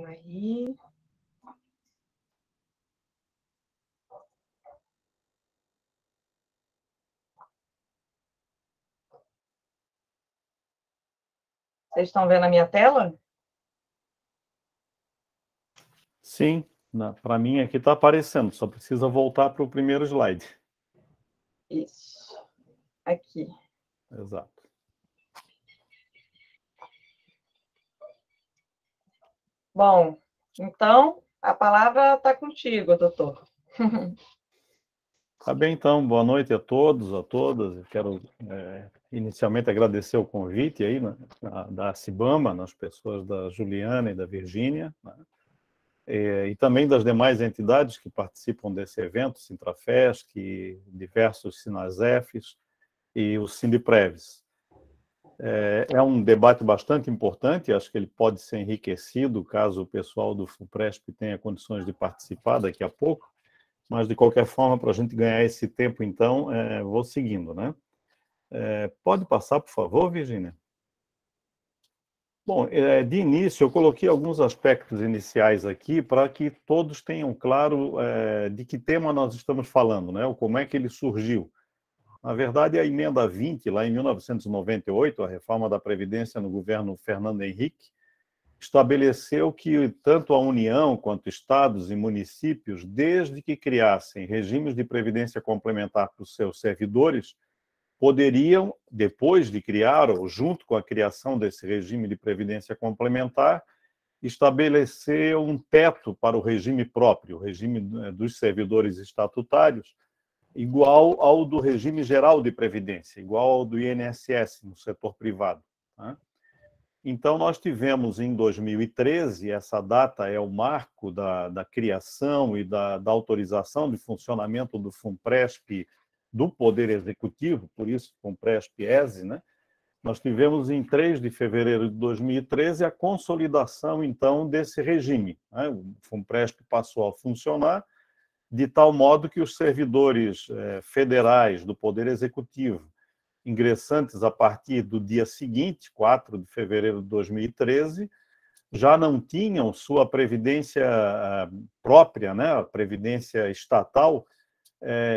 Aí. Vocês estão vendo a minha tela? Sim, para mim aqui está aparecendo, só precisa voltar para o primeiro slide. Isso. Aqui. Exato. Bom, então, a palavra está contigo, doutor. Tá bem, então, boa noite a todos, a todas. Eu quero inicialmente agradecer o convite aí, né, da Cibama, nas pessoas da Juliana e da Virgínia, né, e também das demais entidades que participam desse evento, Sintrafesc, diversos Sinasefs e o Sindipreves. É um debate bastante importante, acho que ele pode ser enriquecido caso o pessoal do FUNPRESP tenha condições de participar daqui a pouco, mas, de qualquer forma, para a gente ganhar esse tempo, então, vou seguindo, né? Pode passar, por favor, Virgínia? Bom, de início, eu coloquei alguns aspectos iniciais aqui para que todos tenham claro de que tema nós estamos falando, né? Ou como é que ele surgiu. Na verdade, a emenda 20, lá em 1998, a reforma da Previdência no governo Fernando Henrique, estabeleceu que tanto a União quanto estados e municípios, desde que criassem regimes de previdência complementar para os seus servidores, poderiam, depois de criar, ou junto com a criação desse regime de previdência complementar, estabelecer um teto para o regime próprio, o regime dos servidores estatutários, igual ao do regime geral de previdência, igual ao do INSS no setor privado, né? Então, nós tivemos em 2013, essa data é o marco da criação e da autorização de funcionamento do FUNPRESP do Poder Executivo, por isso FUNPRESP-ESE, né? Nós tivemos em 3 de fevereiro de 2013 a consolidação, então, desse regime, né? O FUNPRESP passou a funcionar de tal modo que os servidores federais do Poder Executivo, ingressantes a partir do dia seguinte, 4 de fevereiro de 2013, já não tinham sua previdência própria, né, a previdência estatal,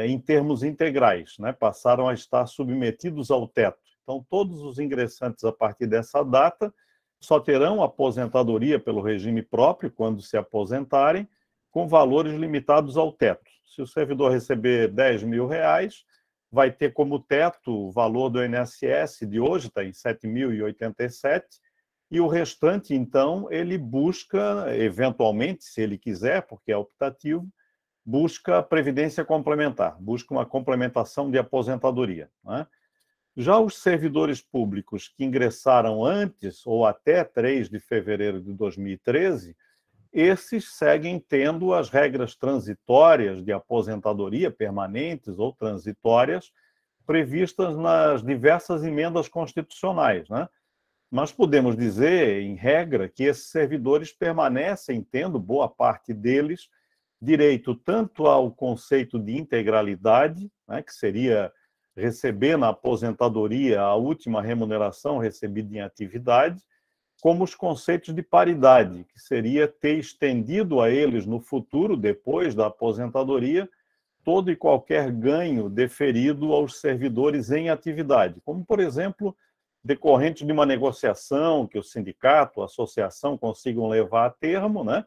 em termos integrais, né, passaram a estar submetidos ao teto. Então, todos os ingressantes a partir dessa data só terão aposentadoria pelo regime próprio quando se aposentarem, com valores limitados ao teto. Se o servidor receber R$10.000, vai ter como teto o valor do INSS de hoje, está em 7.087, e o restante, então, ele busca, eventualmente, se ele quiser, porque é optativo, busca previdência complementar, busca uma complementação de aposentadoria, né? Já os servidores públicos que ingressaram antes ou até 3 de fevereiro de 2013, esses seguem tendo as regras transitórias de aposentadoria permanentes ou transitórias previstas nas diversas emendas constitucionais, né? Mas podemos dizer, em regra, que esses servidores permanecem tendo, boa parte deles, direito tanto ao conceito de integralidade, né, que seria receber na aposentadoria a última remuneração recebida em atividade, como os conceitos de paridade, que seria ter estendido a eles no futuro, depois da aposentadoria, todo e qualquer ganho deferido aos servidores em atividade, como, por exemplo, decorrente de uma negociação que o sindicato, a associação consigam levar a termo, né,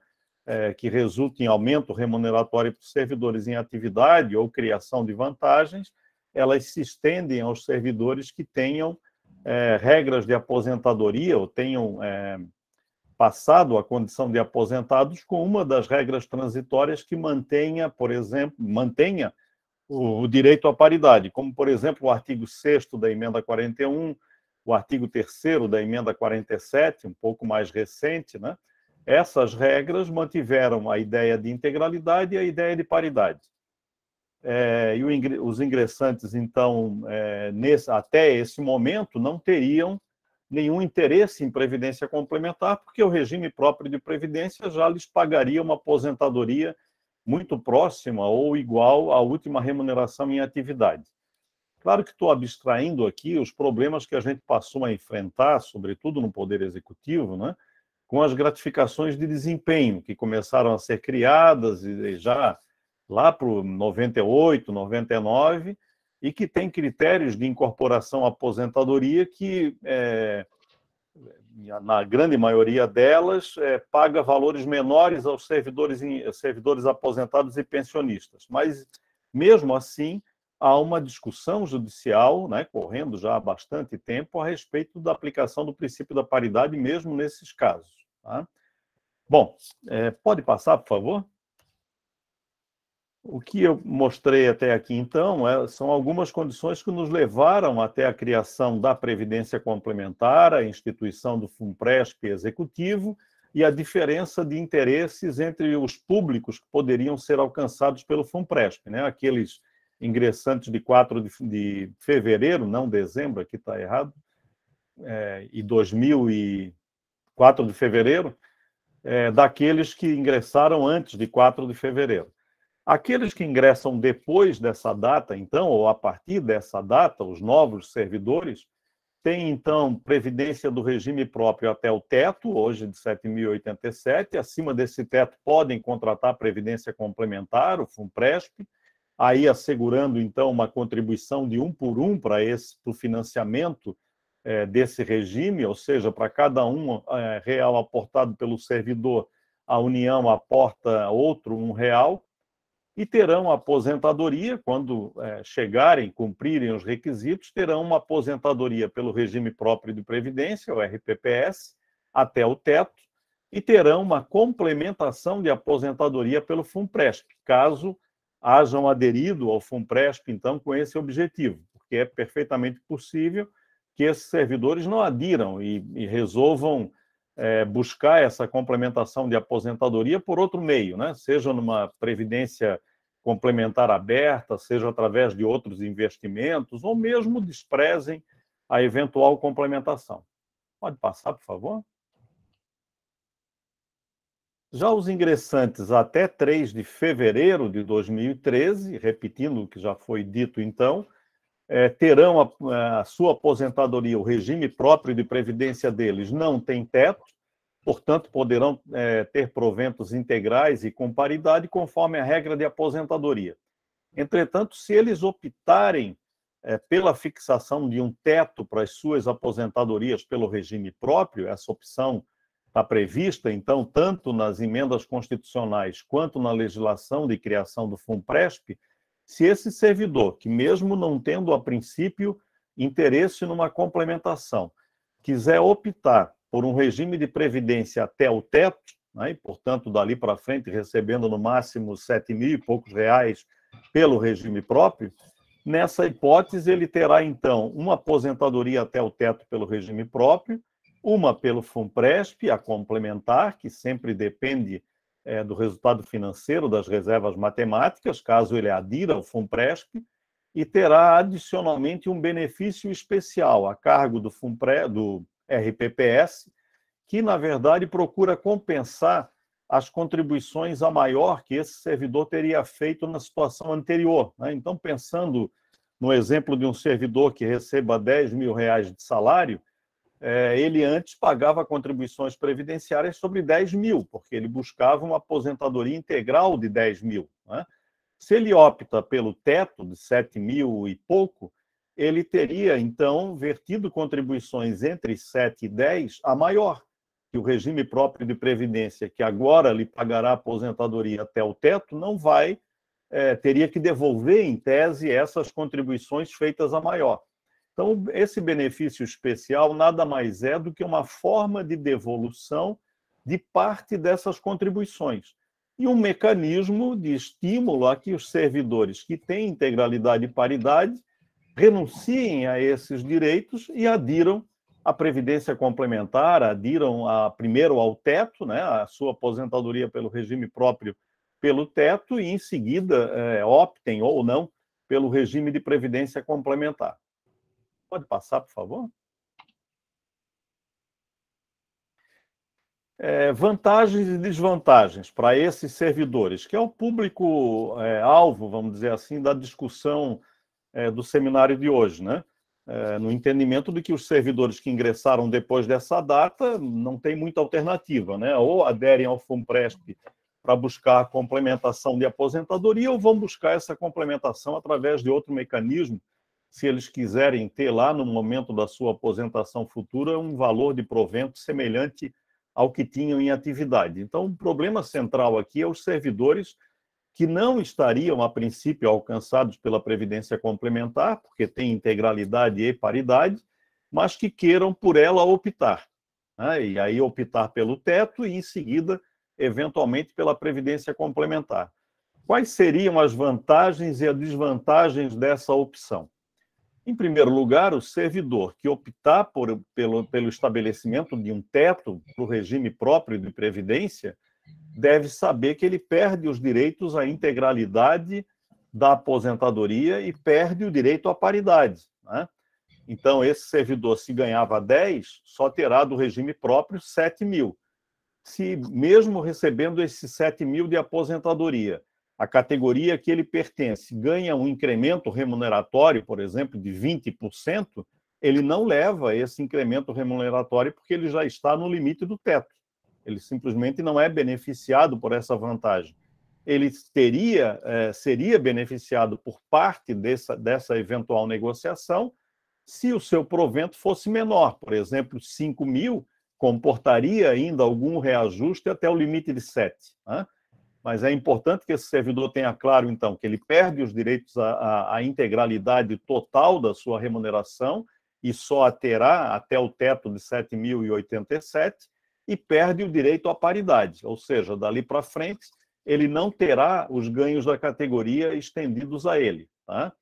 que resulte em aumento remuneratório para os servidores em atividade ou criação de vantagens, elas se estendem aos servidores que tenham regras de aposentadoria ou tenham passado a condição de aposentados com uma das regras transitórias que mantenha, por exemplo, o direito à paridade, como, por exemplo, o artigo 6º da emenda 41, o artigo 3º da emenda 47, um pouco mais recente, né? Essas regras mantiveram a ideia de integralidade e a ideia de paridade. E os ingressantes, então, até esse momento, não teriam nenhum interesse em previdência complementar, porque o regime próprio de previdência já lhes pagaria uma aposentadoria muito próxima ou igual à última remuneração em atividade. Claro que estou abstraindo aqui os problemas que a gente passou a enfrentar, sobretudo no Poder Executivo, né, com as gratificações de desempenho, que começaram a ser criadas e já lá para o 98, 99, e que tem critérios de incorporação à aposentadoria que, na grande maioria delas, paga valores menores aos servidores aposentados e pensionistas. Mas, mesmo assim, há uma discussão judicial, né, correndo já há bastante tempo, a respeito da aplicação do princípio da paridade, mesmo nesses casos. Tá? Bom, pode passar, por favor? O que eu mostrei até aqui, então, são algumas condições que nos levaram até a criação da Previdência Complementar, a instituição do FUNPRESP executivo e a diferença de interesses entre os públicos que poderiam ser alcançados pelo FUNPRESP, né? Aqueles ingressantes de 4 de fevereiro, não dezembro, aqui está errado, e 2004 de fevereiro, daqueles que ingressaram antes de 4 de fevereiro. Aqueles que ingressam depois dessa data, então, ou a partir dessa data, os novos servidores, têm, então, previdência do regime próprio até o teto, hoje de 7.087, acima desse teto podem contratar previdência complementar, o FUNPRESP, aí assegurando, então, uma contribuição de 1 por 1 para o financiamento desse regime, ou seja, para cada R$1 aportado pelo servidor, a União aporta outro R$1, e terão aposentadoria, quando chegarem, cumprirem os requisitos, terão uma aposentadoria pelo regime próprio de previdência, o RPPS, até o teto, e terão uma complementação de aposentadoria pelo FUNPRESP, caso hajam aderido ao FUNPRESP, então, com esse objetivo, porque é perfeitamente possível que esses servidores não adiram e resolvam buscar essa complementação de aposentadoria por outro meio, né? Seja numa previdência complementar aberta, seja através de outros investimentos, ou mesmo desprezem a eventual complementação. Pode passar, por favor? Já os ingressantes até 3 de fevereiro de 2013, repetindo o que já foi dito então, terão a sua aposentadoria, o regime próprio de previdência deles não tem teto, portanto, poderão ter proventos integrais e com paridade conforme a regra de aposentadoria. Entretanto, se eles optarem pela fixação de um teto para as suas aposentadorias pelo regime próprio, essa opção está prevista, então, tanto nas emendas constitucionais quanto na legislação de criação do FUNPRESP, se esse servidor, que mesmo não tendo a princípio interesse numa complementação, quiser optar por um regime de previdência até o teto, né, e, portanto, dali para frente, recebendo no máximo R$7.000 e poucos pelo regime próprio, nessa hipótese ele terá, então, uma aposentadoria até o teto pelo regime próprio, uma pelo FUNPRESP, a complementar, que sempre depende do resultado financeiro das reservas matemáticas, caso ele adira ao FUNPRESP, e terá adicionalmente um benefício especial a cargo do RPPS, que, na verdade, procura compensar as contribuições a maior que esse servidor teria feito na situação anterior, né? Então, pensando no exemplo de um servidor que receba R$10.000 de salário, ele antes pagava contribuições previdenciárias sobre 10.000, porque ele buscava uma aposentadoria integral de 10.000, né? Se ele opta pelo teto de 7.000 e pouco, ele teria, então, vertido contribuições entre 7 e 10 a maior, que o regime próprio de previdência, que agora lhe pagará aposentadoria até o teto, não vai, teria que devolver, em tese, essas contribuições feitas a maior. Então, esse benefício especial nada mais é do que uma forma de devolução de parte dessas contribuições e um mecanismo de estímulo a que os servidores que têm integralidade e paridade renunciem a esses direitos e adiram à previdência complementar, adiram primeiro ao teto, né, a sua aposentadoria pelo regime próprio pelo teto, e em seguida optem ou não pelo regime de previdência complementar. Pode passar, por favor? Vantagens e desvantagens para esses servidores, que é o público-alvo, vamos dizer assim, da discussão do seminário de hoje, né? no entendimento de que os servidores que ingressaram depois dessa data não têm muita alternativa, né? Ou aderem ao FUNPRESP para buscar a complementação de aposentadoria, ou vão buscar essa complementação através de outro mecanismo, se eles quiserem ter lá, no momento da sua aposentação futura, um valor de provento semelhante ao que tinham em atividade. Então, o problema central aqui é os servidores que não estariam, a princípio, alcançados pela Previdência Complementar, porque tem integralidade e paridade, mas que queiram por ela optar, né? E aí optar pelo teto e, em seguida, eventualmente, pela Previdência Complementar. Quais seriam as vantagens e as desvantagens dessa opção? Em primeiro lugar, o servidor que optar pelo estabelecimento de um teto para o regime próprio de previdência deve saber que ele perde os direitos à integralidade da aposentadoria e perde o direito à paridade, né? Então, esse servidor, se ganhava 10, só terá do regime próprio 7 mil. Se, mesmo recebendo esses 7 mil de aposentadoria, a categoria que ele pertence ganha um incremento remuneratório, por exemplo, de 20%, ele não leva esse incremento remuneratório porque ele já está no limite do teto. Ele simplesmente não é beneficiado por essa vantagem. Ele seria beneficiado por parte dessa eventual negociação se o seu provento fosse menor. Por exemplo, 5 mil comportaria ainda algum reajuste até o limite de 7, né? Mas é importante que esse servidor tenha claro, então, que ele perde os direitos à integralidade total da sua remuneração e só a terá até o teto de 7.087, e perde o direito à paridade, ou seja, dali para frente, ele não terá os ganhos da categoria estendidos a ele, tá?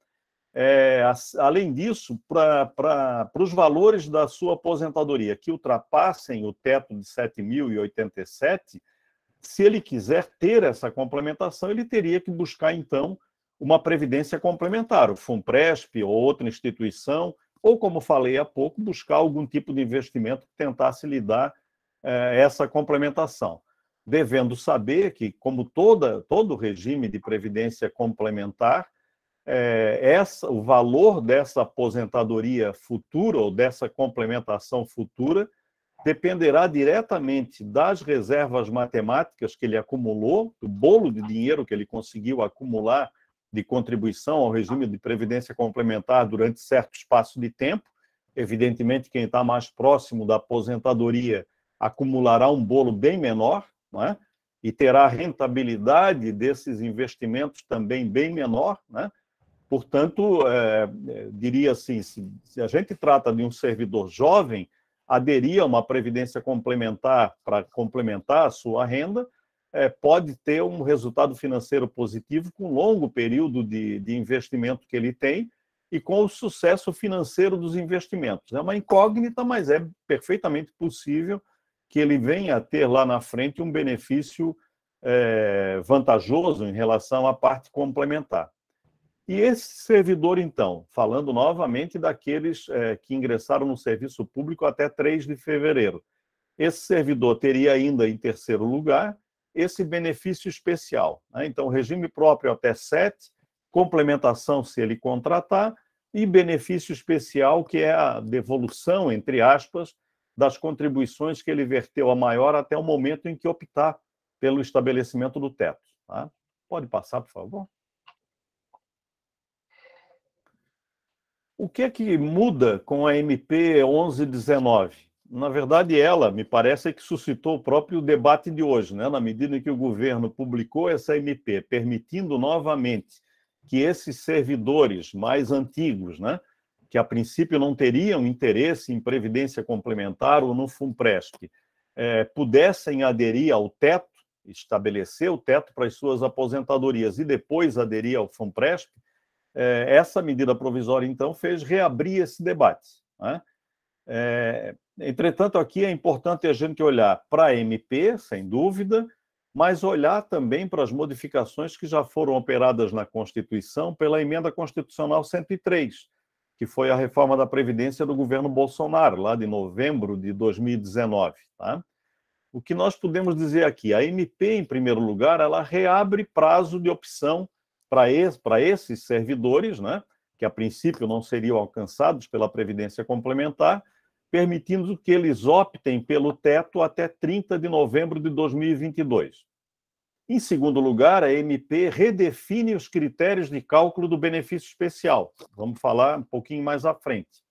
Além disso, para os valores da sua aposentadoria que ultrapassem o teto de 7.087, se ele quiser ter essa complementação, ele teria que buscar, então, uma previdência complementar, o FUNPRESP ou outra instituição, ou, como falei há pouco, buscar algum tipo de investimento que tentasse lhe dar essa complementação, devendo saber que, como todo regime de previdência complementar, o valor dessa aposentadoria futura ou dessa complementação futura dependerá diretamente das reservas matemáticas que ele acumulou, do bolo de dinheiro que ele conseguiu acumular de contribuição ao regime de previdência complementar durante certo espaço de tempo. Evidentemente, quem está mais próximo da aposentadoria acumulará um bolo bem menor, não é? E terá a rentabilidade desses investimentos também bem menor, né? Portanto, diria assim, se a gente trata de um servidor jovem, aderir a uma previdência complementar para complementar a sua renda, pode ter um resultado financeiro positivo com um longo período de investimento que ele tem e com o sucesso financeiro dos investimentos. É uma incógnita, mas é perfeitamente possível que ele venha a ter lá na frente um benefício vantajoso em relação à parte complementar. E esse servidor, então, falando novamente daqueles que ingressaram no serviço público até 3 de fevereiro, esse servidor teria ainda, em terceiro lugar, esse benefício especial, né? Então, regime próprio até 7, complementação se ele contratar, e benefício especial, que é a devolução, entre aspas, das contribuições que ele verteu a maior até o momento em que optar pelo estabelecimento do teto, tá? Pode passar, por favor. O que é que muda com a MP 1119? Na verdade, ela, me parece, que suscitou o próprio debate de hoje, né? Na medida em que o governo publicou essa MP, permitindo novamente que esses servidores mais antigos, né, que a princípio não teriam interesse em previdência complementar ou no FUNPRESP, pudessem aderir ao teto, estabelecer o teto para as suas aposentadorias e depois aderir ao FUNPRESP, essa medida provisória, então, fez reabrir esse debate, né? Entretanto, aqui é importante a gente olhar para a MP, sem dúvida, mas olhar também para as modificações que já foram operadas na Constituição pela Emenda Constitucional 103, que foi a reforma da Previdência do governo Bolsonaro, lá de novembro de 2019. Tá? O que nós podemos dizer aqui? A MP, em primeiro lugar, ela reabre prazo de opção para esses servidores, né, que a princípio não seriam alcançados pela Previdência Complementar, permitindo que eles optem pelo teto até 30 de novembro de 2022. Em segundo lugar, a MP redefine os critérios de cálculo do benefício especial. Vamos falar um pouquinho mais à frente.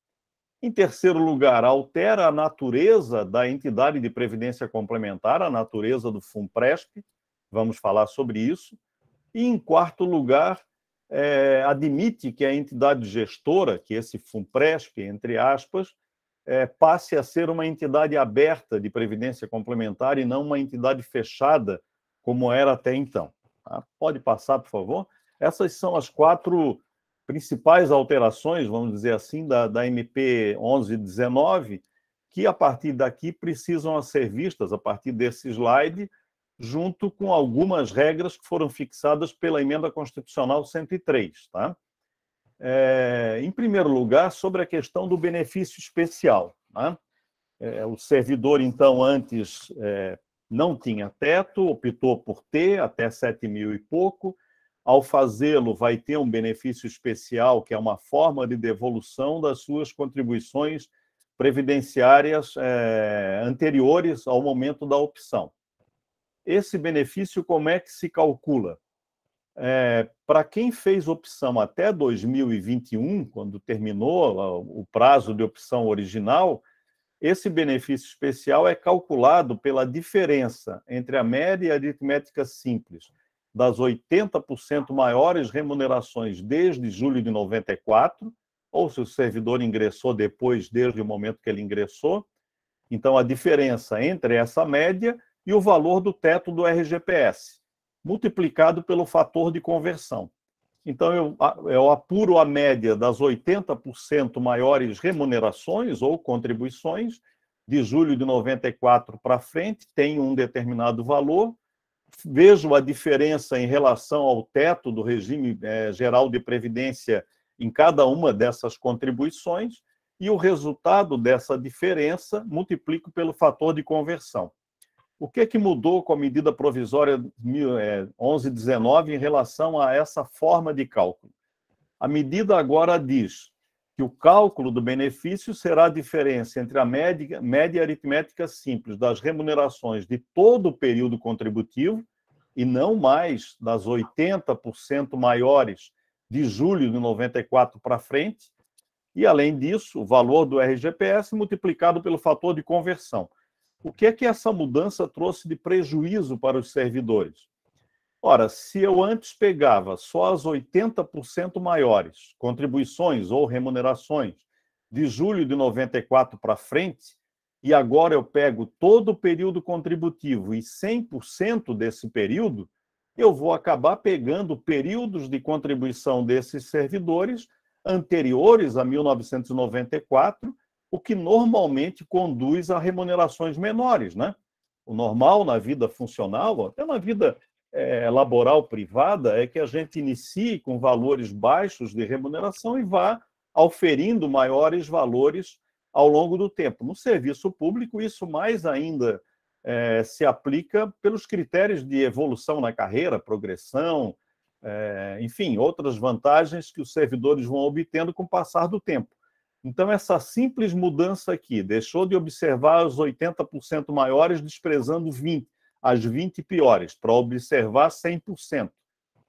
Em terceiro lugar, altera a natureza da entidade de previdência complementar, a natureza do FUNPRESP, vamos falar sobre isso. E, em quarto lugar, admite que a entidade gestora, que esse FUNPRESP, entre aspas, passe a ser uma entidade aberta de previdência complementar e não uma entidade fechada, como era até então. Tá? Pode passar, por favor? Essas são as 4 principais alterações, vamos dizer assim, da MP 1119, que, a partir daqui, precisam ser vistas, a partir desse slide, junto com algumas regras que foram fixadas pela Emenda Constitucional 103. Tá? Em primeiro lugar, sobre a questão do benefício especial. Tá? O servidor, então, antes não tinha teto, optou por ter até 7 mil e pouco. Ao fazê-lo, vai ter um benefício especial, que é uma forma de devolução das suas contribuições previdenciárias anteriores ao momento da opção. Esse benefício, como é que se calcula? Para quem fez opção até 2021, quando terminou o prazo de opção original, esse benefício especial é calculado pela diferença entre a média e a aritmética simples das 80% maiores remunerações desde julho de 94, ou se o servidor ingressou depois, desde o momento que ele ingressou. Então, a diferença entre essa média e o valor do teto do RGPS, multiplicado pelo fator de conversão. Então, eu apuro a média das 80% maiores remunerações ou contribuições de julho de 94 para frente, tem um determinado valor, vejo a diferença em relação ao teto do regime geral de previdência em cada uma dessas contribuições e o resultado dessa diferença multiplico pelo fator de conversão. O que mudou com a medida provisória 1119 em relação a essa forma de cálculo? A medida agora diz que o cálculo do benefício será a diferença entre a média aritmética simples das remunerações de todo o período contributivo e não mais das 80% maiores de julho de 94 para frente, e, além disso, o valor do RGPS multiplicado pelo fator de conversão. O que essa mudança trouxe de prejuízo para os servidores? Ora, se eu antes pegava só as 80% maiores contribuições ou remunerações de julho de 94 para frente, e agora eu pego todo o período contributivo e 100% desse período, eu vou acabar pegando períodos de contribuição desses servidores anteriores a 1994, o que normalmente conduz a remunerações menores, né? O normal na vida funcional, até na vida laboral privada, é que a gente inicie com valores baixos de remuneração e vá auferindo maiores valores ao longo do tempo. No serviço público, isso mais ainda se aplica pelos critérios de evolução na carreira, progressão, enfim, outras vantagens que os servidores vão obtendo com o passar do tempo. Então, essa simples mudança aqui, deixou de observar os 80% maiores, desprezando 20%, as 20 piores, para observar 100%.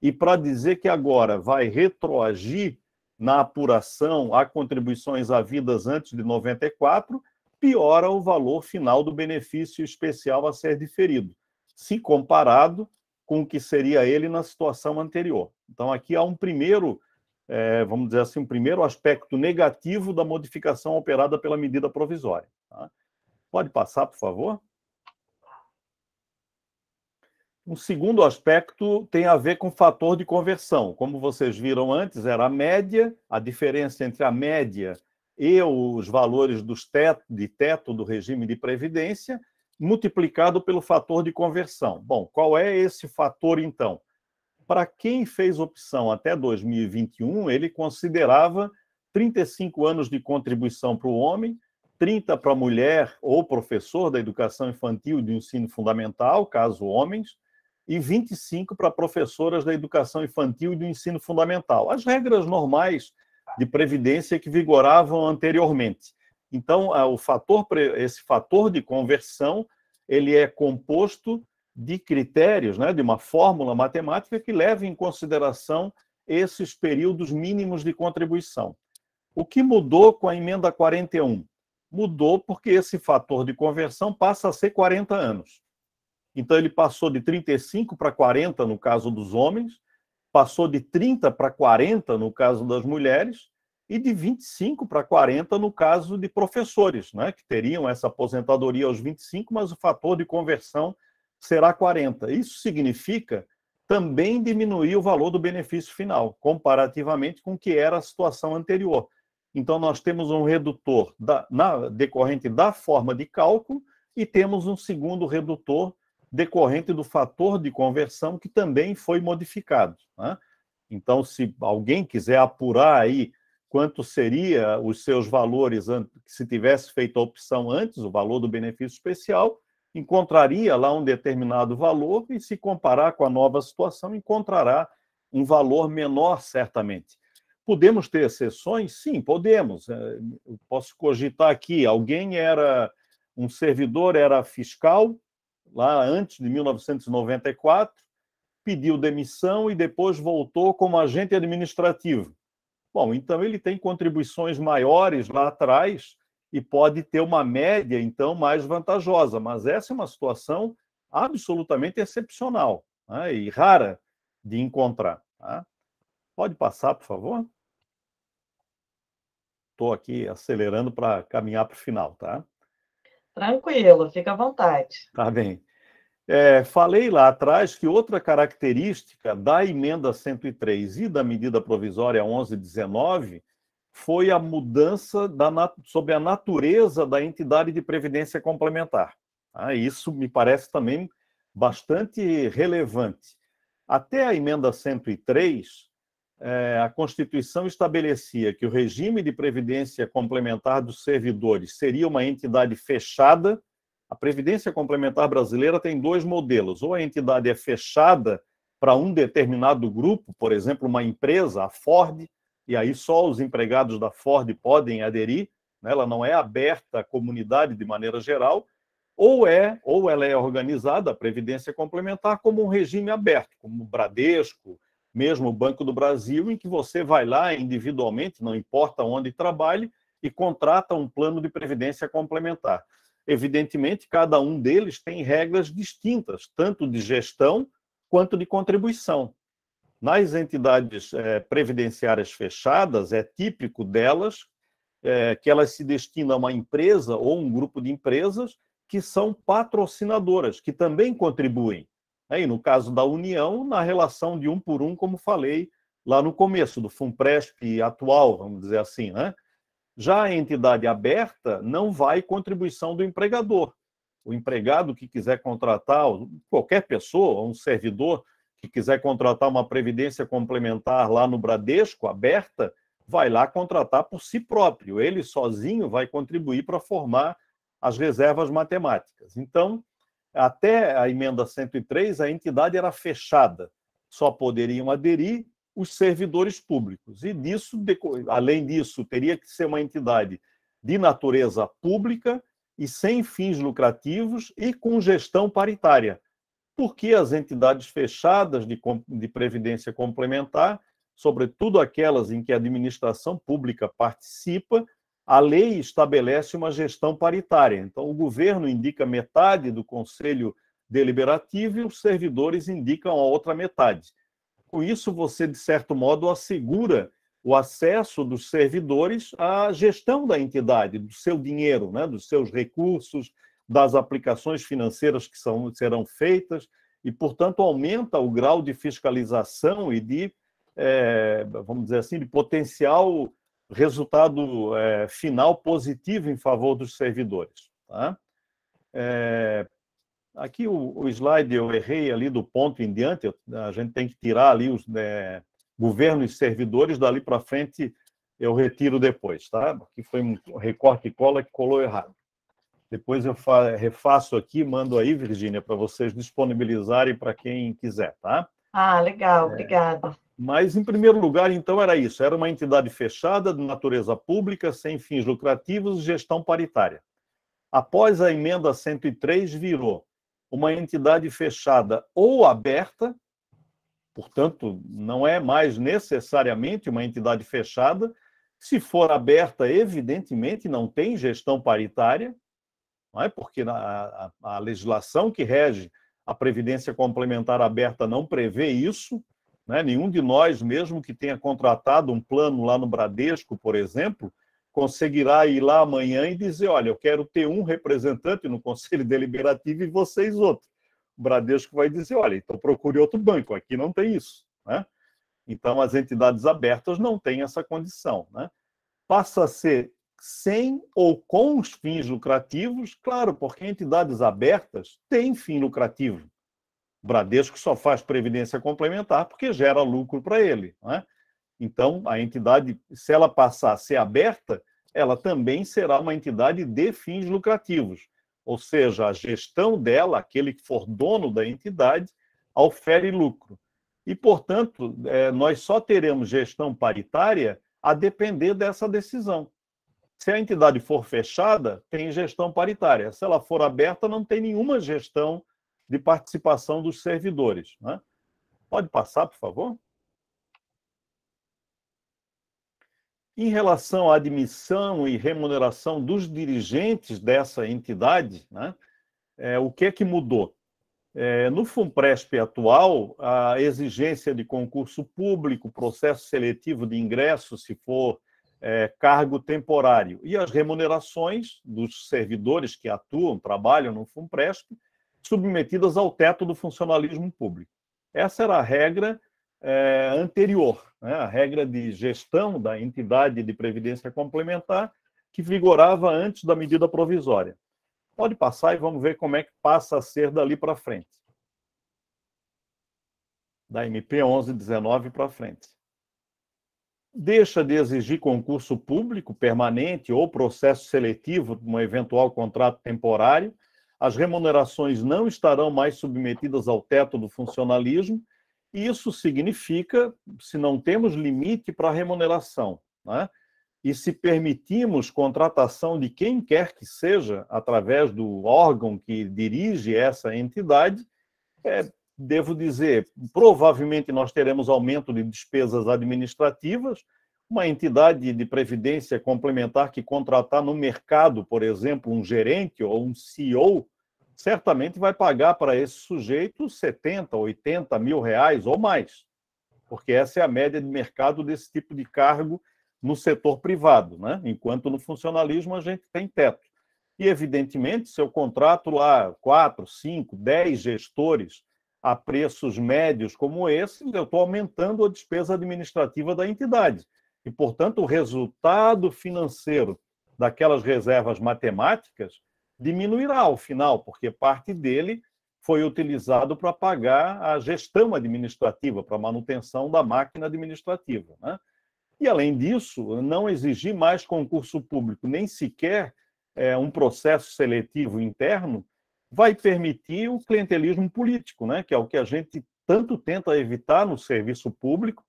E para dizer que agora vai retroagir na apuração a contribuições havidas antes de 94, piora o valor final do benefício especial a ser diferido, se comparado com o que seria ele na situação anterior. Então, aqui há um primeiro, vamos dizer assim, um primeiro aspecto negativo da modificação operada pela medida provisória. Tá? Pode passar, por favor? Um segundo aspecto tem a ver com o fator de conversão. Como vocês viram antes, era a média, a diferença entre a média e os valores de teto do regime de previdência, multiplicado pelo fator de conversão. Bom, qual é esse fator, então? Para quem fez opção até 2021, ele considerava 35 anos de contribuição para o homem, 30 para a mulher ou professor da educação infantil e do ensino fundamental, caso homens, e 25 para professoras da educação infantil e do ensino fundamental. As regras normais de previdência que vigoravam anteriormente. Então, esse fator de conversão, ele é composto de critérios, né, de uma fórmula matemática que leva em consideração esses períodos mínimos de contribuição. O que mudou com a emenda 41? Mudou porque esse fator de conversão passa a ser 40 anos. Então, ele passou de 35 para 40 no caso dos homens, passou de 30 para 40 no caso das mulheres e de 25 para 40 no caso de professores, né, que teriam essa aposentadoria aos 25, mas o fator de conversão será 40. Isso significa também diminuir o valor do benefício final, comparativamente com o que era a situação anterior. Então, nós temos um redutor decorrente da forma de cálculo e temos um segundo redutor decorrente do fator de conversão, que também foi modificado, né? Então, se alguém quiser apurar aí quanto seria os seus valores se tivesse feito a opção antes, o valor do benefício especial, encontraria lá um determinado valor e, se comparar com a nova situação, encontrará um valor menor, certamente. Podemos ter exceções? Sim, podemos. Eu posso cogitar aqui, um servidor era fiscal, lá antes de 1994, pediu demissão e depois voltou como agente administrativo. Bom, então ele tem contribuições maiores lá atrás e pode ter uma média, então, mais vantajosa. Mas essa é uma situação absolutamente excepcional, né, e rara de encontrar. Tá? Pode passar, por favor? Estou aqui acelerando para caminhar para o final, tá? Tranquilo, fica à vontade. Tá bem. Falei lá atrás que outra característica da emenda 103 e da medida provisória 1119 foi a mudança sobre a natureza da entidade de previdência complementar. Isso me parece também bastante relevante. Até a emenda 103, a Constituição estabelecia que o regime de previdência complementar dos servidores seria uma entidade fechada. A Previdência Complementar brasileira tem dois modelos. Ou a entidade é fechada para um determinado grupo, por exemplo, uma empresa, a Ford, e aí só os empregados da Ford podem aderir, né? Ela não é aberta à comunidade de maneira geral, ou ela é organizada, a Previdência Complementar, como um regime aberto, como o Bradesco, mesmo o Banco do Brasil, em que você vai lá individualmente, não importa onde trabalhe, e contrata um plano de previdência complementar. Evidentemente, cada um deles tem regras distintas, tanto de gestão quanto de contribuição. Nas entidades previdenciárias fechadas, é típico delas que elas se destinam a uma empresa ou um grupo de empresas que são patrocinadoras, que também contribuem. E no caso da União, na relação de um por um, como falei lá no começo, do FUNPRESP atual, vamos dizer assim, né? Já a entidade aberta não vai contribuição do empregador. O empregado que quiser contratar, qualquer pessoa, um servidor que quiser contratar uma previdência complementar lá no Bradesco, aberta, vai lá contratar por si próprio. Ele sozinho vai contribuir para formar as reservas matemáticas. Então, até a emenda 103, a entidade era fechada. Só poderiam aderir os servidores públicos. E disso, além disso, teria que ser uma entidade de natureza pública e sem fins lucrativos e com gestão paritária. Porque as entidades fechadas de previdência complementar, sobretudo aquelas em que a administração pública participa, a lei estabelece uma gestão paritária. Então, o governo indica metade do conselho deliberativo e os servidores indicam a outra metade. Com isso, você, de certo modo, assegura o acesso dos servidores à gestão da entidade, do seu dinheiro, né, dos seus recursos, das aplicações financeiras que serão feitas, e, portanto, aumenta o grau de fiscalização e de, vamos dizer assim, de potencial resultado final positivo em favor dos servidores. Tá? Aqui o slide eu errei ali do ponto em diante, a gente tem que tirar ali os governo e servidores, dali para frente eu retiro depois, tá? Aqui foi um recorte e cola que colou errado. Depois eu refaço aqui, mando aí, Virgínia, para vocês disponibilizarem para quem quiser, tá? Legal, obrigada. Mas, em primeiro lugar, então, era isso. Era uma entidade fechada, de natureza pública, sem fins lucrativos e gestão paritária. Após a emenda 103, virou uma entidade fechada ou aberta, portanto, não é mais necessariamente uma entidade fechada. Se for aberta, evidentemente, não tem gestão paritária, não é? Porque a legislação que rege a Previdência Complementar aberta não prevê isso. Né? Nenhum de nós, mesmo que tenha contratado um plano lá no Bradesco, por exemplo, conseguirá ir lá amanhã e dizer, olha, eu quero ter um representante no Conselho Deliberativo e vocês outro. O Bradesco vai dizer, olha, então procure outro banco, aqui não tem isso. Né? Então, as entidades abertas não têm essa condição. Né? Passa a ser sem ou com os fins lucrativos, claro, porque entidades abertas têm fim lucrativo. O Bradesco só faz previdência complementar porque gera lucro para ele. Não é? Então, a entidade, se ela passar a ser aberta, ela também será uma entidade de fins lucrativos. Ou seja, a gestão dela, aquele que for dono da entidade, ofere lucro. E, portanto, nós só teremos gestão paritária a depender dessa decisão. Se a entidade for fechada, tem gestão paritária. Se ela for aberta, não tem nenhuma gestão de participação dos servidores. Né? Pode passar, por favor? Em relação à admissão e remuneração dos dirigentes dessa entidade, né, o que é que mudou? No FUNPRESP atual, a exigência de concurso público, processo seletivo de ingresso, se for cargo temporário, e as remunerações dos servidores que atuam, trabalham no FUNPRESP, submetidas ao teto do funcionalismo público. Essa era a regra anterior, né? A regra de gestão da entidade de previdência complementar que vigorava antes da medida provisória. Pode passar e vamos ver como é que passa a ser dali para frente. Da MP 1119 para frente. Deixa de exigir concurso público permanente ou processo seletivo de um eventual contrato temporário. As remunerações não estarão mais submetidas ao teto do funcionalismo. Isso significa, se não temos limite para a remuneração, né? E se permitimos contratação de quem quer que seja, através do órgão que dirige essa entidade, devo dizer, provavelmente nós teremos aumento de despesas administrativas. Uma entidade de previdência complementar que contratar no mercado, por exemplo, um gerente ou um CEO, certamente vai pagar para esse sujeito 70, 80 mil reais ou mais, porque essa é a média de mercado desse tipo de cargo no setor privado, né? Enquanto no funcionalismo a gente tem teto. E, evidentemente, se eu contrato lá 4, 5, 10 gestores a preços médios como esse, eu estou aumentando a despesa administrativa da entidade. E, portanto, o resultado financeiro daquelas reservas matemáticas diminuirá ao final, porque parte dele foi utilizado para pagar a gestão administrativa, para a manutenção da máquina administrativa. Né? E, além disso, não exigir mais concurso público, nem sequer um processo seletivo interno, vai permitir o clientelismo político, né? Que é o que a gente tanto tenta evitar no serviço público.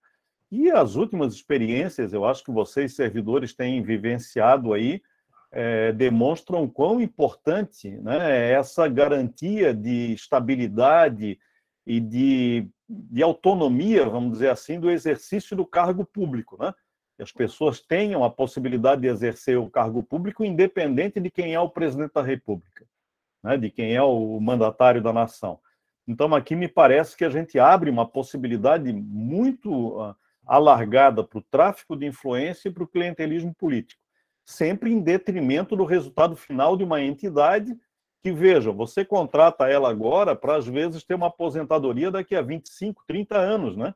E as últimas experiências, eu acho que vocês, servidores, têm vivenciado aí, demonstram quão importante, né, essa garantia de estabilidade e de autonomia, vamos dizer assim, do exercício do cargo público, né? Que as pessoas tenham a possibilidade de exercer o cargo público independente de quem é o presidente da República, né, de quem é o mandatário da nação. Então, aqui me parece que a gente abre uma possibilidade muito alargada para o tráfico de influência e para o clientelismo político, sempre em detrimento do resultado final de uma entidade que, veja, você contrata ela agora para, às vezes, ter uma aposentadoria daqui a 25, 30 anos, né?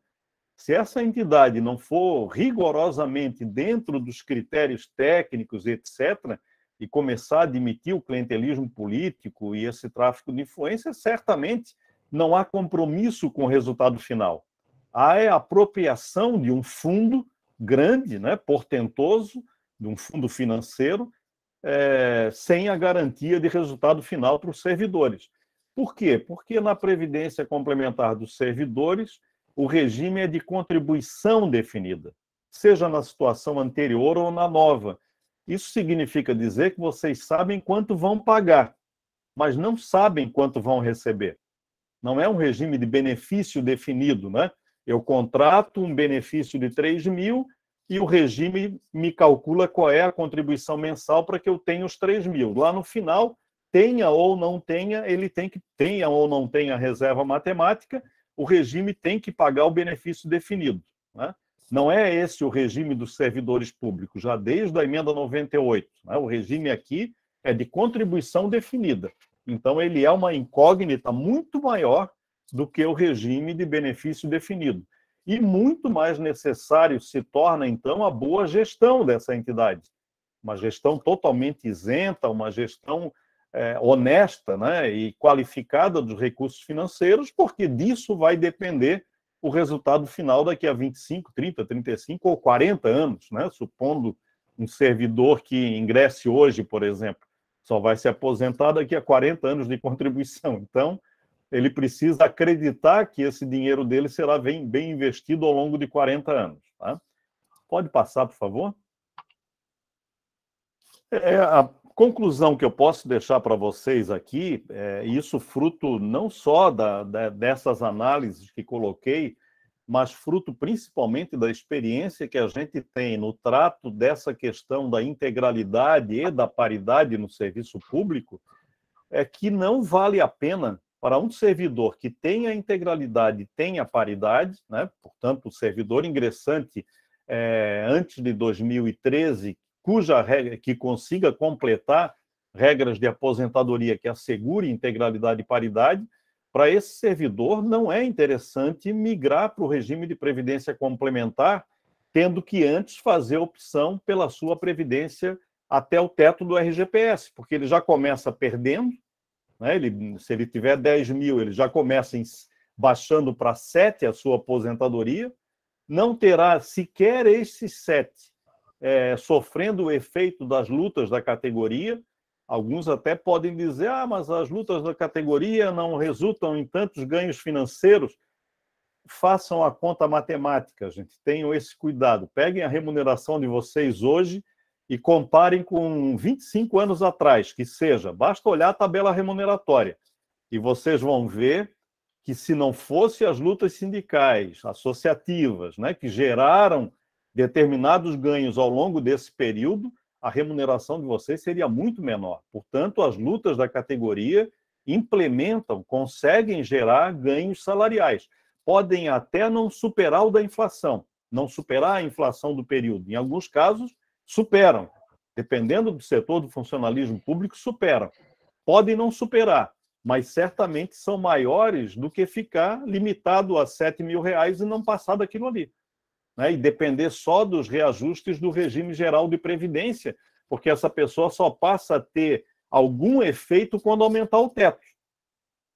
Se essa entidade não for rigorosamente dentro dos critérios técnicos, etc., e começar a admitir o clientelismo político e esse tráfico de influência, certamente não há compromisso com o resultado final. Há a apropriação de um fundo grande, né, portentoso, de um fundo financeiro, sem a garantia de resultado final para os servidores. Por quê? Porque na Previdência Complementar dos Servidores o regime é de contribuição definida, seja na situação anterior ou na nova. Isso significa dizer que vocês sabem quanto vão pagar, mas não sabem quanto vão receber. Não é um regime de benefício definido, né? Eu contrato um benefício de 3 mil e o regime me calcula qual é a contribuição mensal para que eu tenha os 3 mil. Lá no final, tenha ou não tenha, ele tenha ou não tenha reserva matemática, o regime tem que pagar o benefício definido, né? Não é esse o regime dos servidores públicos, já desde a emenda 98. Né? O regime aqui é de contribuição definida. Então, ele é uma incógnita muito maior do que o regime de benefício definido. E muito mais necessário se torna, então, a boa gestão dessa entidade. Uma gestão totalmente isenta, uma gestão honesta, né, e qualificada dos recursos financeiros, porque disso vai depender o resultado final daqui a 25, 30, 35 ou 40 anos, né, supondo um servidor que ingresse hoje, por exemplo, só vai se aposentar daqui a 40 anos de contribuição. Então, ele precisa acreditar que esse dinheiro dele será bem investido ao longo de 40 anos. Tá? Pode passar, por favor? A conclusão que eu posso deixar para vocês aqui, isso fruto não só dessas análises que coloquei, mas fruto principalmente da experiência que a gente tem no trato dessa questão da integralidade e da paridade no serviço público, é que não vale a pena para um servidor que tenha integralidade, tenha paridade, né? Portanto, o servidor ingressante antes de 2013, cuja regra que consiga completar regras de aposentadoria que assegure integralidade e paridade, para esse servidor não é interessante migrar para o regime de previdência complementar, tendo que antes fazer opção pela sua previdência até o teto do RGPS, porque ele já começa perdendo, né? Se ele tiver 10 mil, ele já começa baixando para 7 a sua aposentadoria, não terá sequer esses 7 sofrendo o efeito das lutas da categoria. Alguns até podem dizer, mas as lutas da categoria não resultam em tantos ganhos financeiros. Façam a conta matemática, gente. Tenham esse cuidado. Peguem a remuneração de vocês hoje e comparem com 25 anos atrás, que seja. Basta olhar a tabela remuneratória. E vocês vão ver que, se não fossem as lutas sindicais, associativas, né, que geraram determinados ganhos ao longo desse período, a remuneração de vocês seria muito menor. Portanto, as lutas da categoria implementam, conseguem gerar ganhos salariais. Podem até não superar o da inflação, não superar a inflação do período. Em alguns casos, superam. Dependendo do setor do funcionalismo público, superam. Podem não superar, mas certamente são maiores do que ficar limitado a R$7 mil e não passar daquilo ali. Né, e depender só dos reajustes do regime geral de previdência, porque essa pessoa só passa a ter algum efeito quando aumentar o teto.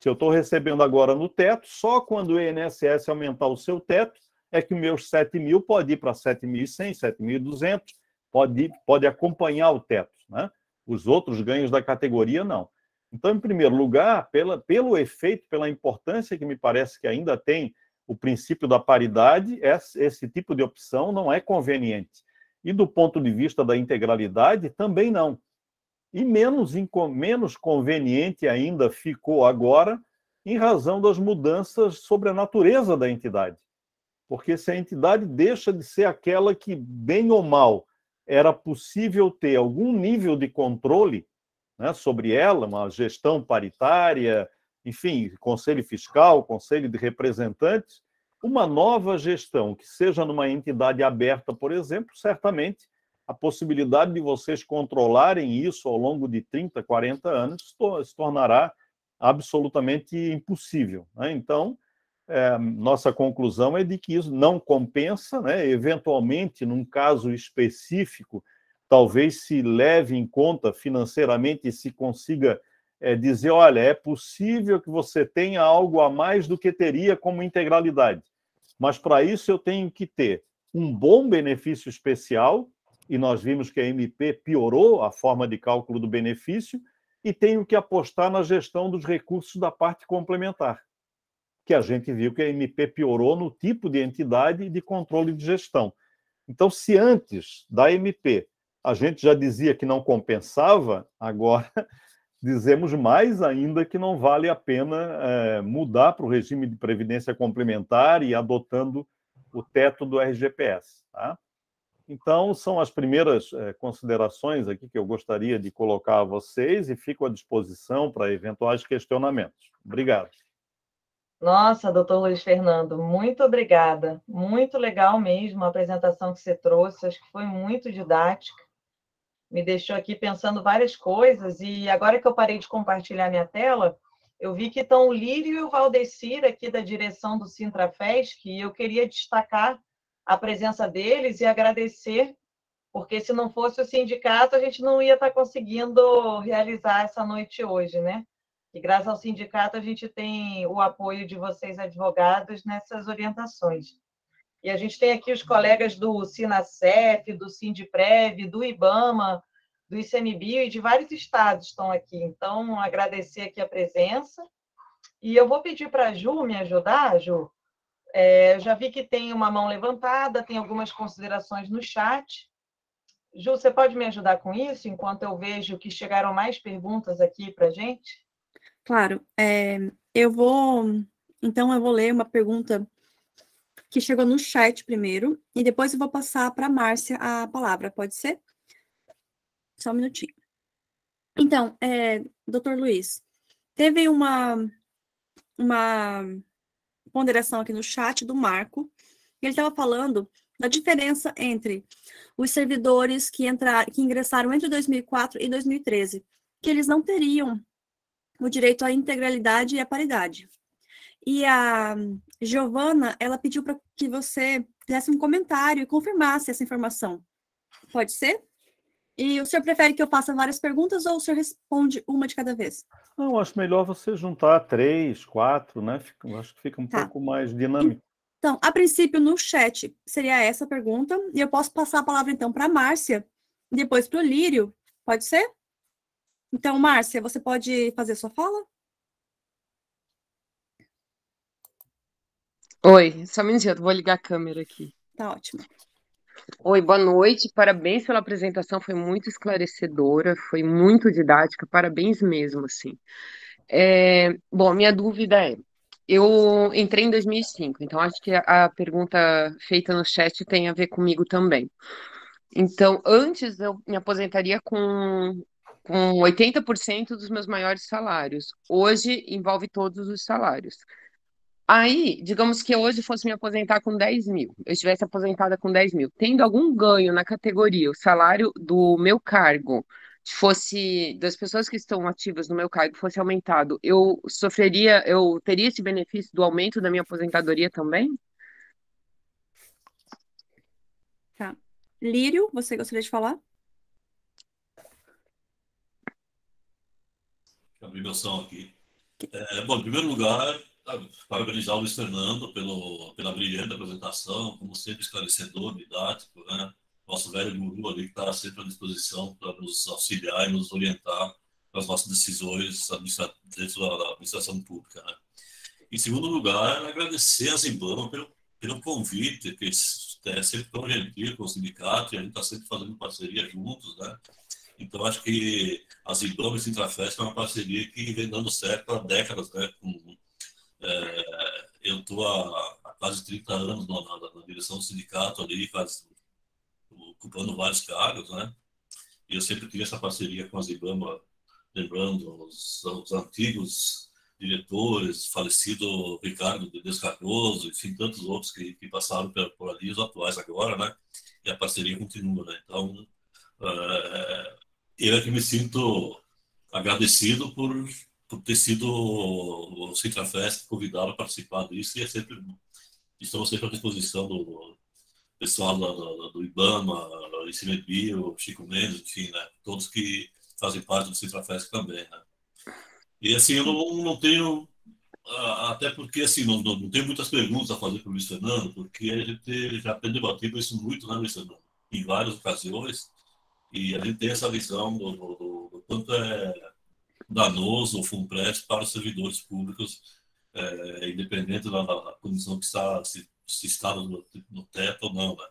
Se eu estou recebendo agora no teto, só quando o INSS aumentar o seu teto, é que meus 7 mil pode ir para 7.100, 7.200, pode acompanhar o teto. Né? Os outros ganhos da categoria, não. Então, em primeiro lugar, pelo efeito, pela importância que me parece que ainda tem o princípio da paridade, esse tipo de opção não é conveniente. E do ponto de vista da integralidade, também não. E menos conveniente ainda ficou agora, em razão das mudanças sobre a natureza da entidade. Porque se a entidade deixa de ser aquela que, bem ou mal, era possível ter algum nível de controle, né, sobre ela, uma gestão paritária, enfim, conselho fiscal, conselho de representantes, uma nova gestão que seja numa entidade aberta, por exemplo, certamente a possibilidade de vocês controlarem isso ao longo de 30, 40 anos se tornará absolutamente impossível. Né? Então, nossa conclusão é de que isso não compensa, né? Eventualmente, num caso específico, talvez se leve em conta financeiramente e se consiga dizer, olha, é possível que você tenha algo a mais do que teria como integralidade, mas para isso eu tenho que ter um bom benefício especial, e nós vimos que a MP piorou a forma de cálculo do benefício, e tenho que apostar na gestão dos recursos da parte complementar. que a gente viu que a MP piorou no tipo de entidade e de controle de gestão. Então, se antes da MP a gente já dizia que não compensava, agora dizemos mais ainda que não vale a pena mudar para o regime de previdência complementar e adotando o teto do RGPS. Tá? Então, são as primeiras considerações aqui que eu gostaria de colocar a vocês e fico à disposição para eventuais questionamentos. Obrigado. Nossa, doutor Luiz Fernando, muito obrigada. Muito legal mesmo a apresentação que você trouxe, acho que foi muito didática. Me deixou aqui pensando várias coisas, e agora que eu parei de compartilhar minha tela, eu vi que estão o Lírio e o Valdecir aqui da direção do Sintrafesc, e eu queria destacar a presença deles e agradecer, porque se não fosse o sindicato, a gente não ia estar conseguindo realizar essa noite hoje, né? E graças ao sindicato, a gente tem o apoio de vocês, advogados, nessas orientações. E a gente tem aqui os colegas do Sinacef, do Sindiprev, do IBAMA, do ICMBio e de vários estados estão aqui. Então, agradecer aqui a presença. E eu vou pedir para a Ju me ajudar, Ju. Eu já vi que tem uma mão levantada, tem algumas considerações no chat. Ju, você pode me ajudar com isso, enquanto eu vejo que chegaram mais perguntas aqui para a gente? Claro. Então, eu vou ler uma pergunta que chegou no chat primeiro, e depois eu vou passar para a Márcia a palavra, pode ser? Só um minutinho. Então, doutor Luiz, teve uma ponderação aqui no chat do Marco, e ele estava falando da diferença entre os servidores que ingressaram entre 2004 e 2013, que eles não teriam o direito à integralidade e à paridade. E a Giovana, ela pediu para que você fizesse um comentário e confirmasse essa informação. Pode ser? E o senhor prefere que eu faça várias perguntas ou o senhor responde uma de cada vez? Não, acho melhor você juntar 3, 4, né? Acho que fica um pouco mais dinâmico. Então, a princípio, no chat, seria essa a pergunta, e eu posso passar a palavra, então, para a Márcia, e depois para o Lírio. Pode ser? Então, Márcia, você pode fazer a sua fala? Oi, só um minutinho, eu vou ligar a câmera aqui. Tá ótimo. Oi, boa noite, parabéns pela apresentação, foi muito esclarecedora, foi muito didática, parabéns mesmo, assim. Bom, minha dúvida eu entrei em 2005, então acho que a pergunta feita no chat tem a ver comigo também. Então, antes eu me aposentaria com 80% dos meus maiores salários, hoje envolve todos os salários. Aí, digamos que eu hoje fosse me aposentar com 10 mil, eu estivesse aposentada com 10 mil, tendo algum ganho na categoria, o salário do meu cargo fosse, das pessoas que estão ativas no meu cargo, fosse aumentado, eu teria esse benefício do aumento da minha aposentadoria também? Tá. Lírio, você gostaria de falar? Abrir meu som aqui. Bom, em primeiro lugar, parabenizar o Luiz Fernando pela brilhante apresentação, como sempre esclarecedor, didático, né? Nosso velho guru ali que está sempre à disposição para nos auxiliar e nos orientar nas nossas decisões dentro da administração pública, né? Em segundo lugar, agradecer a Zimbama pelo convite, que é sempre tão gentil com o sindicato, e a gente está sempre fazendo parceria juntos, né? Então, acho que a Zimbama e o Sintrafesc é uma parceria que vem dando certo há décadas, né? Eu estou há quase 30 anos na direção do sindicato ali, ocupando vários cargos, né? E eu sempre tive essa parceria com a Zibama, lembrando os antigos diretores, falecido Ricardo de Deus Cardoso, enfim, tantos outros que passaram por ali, os atuais agora, né? E a parceria continua, né? Então, eu é que me sinto agradecido por ter sido o Sintrafesc convidado a participar disso, e estamos sempre à disposição do pessoal do IBAMA, ICMBio, Chico Mendes, enfim, né? Todos que fazem parte do Sintrafesc também, né? E assim, eu não tenho, até porque assim, não tenho muitas perguntas a fazer para o Luiz Fernando, porque a gente já tem debatido isso muito, né, Luiz Fernando? Em várias ocasiões, e a gente tem essa visão do quanto é danoso o FUNPRES para os servidores públicos independente da condição que está, se está no teto ou não, né?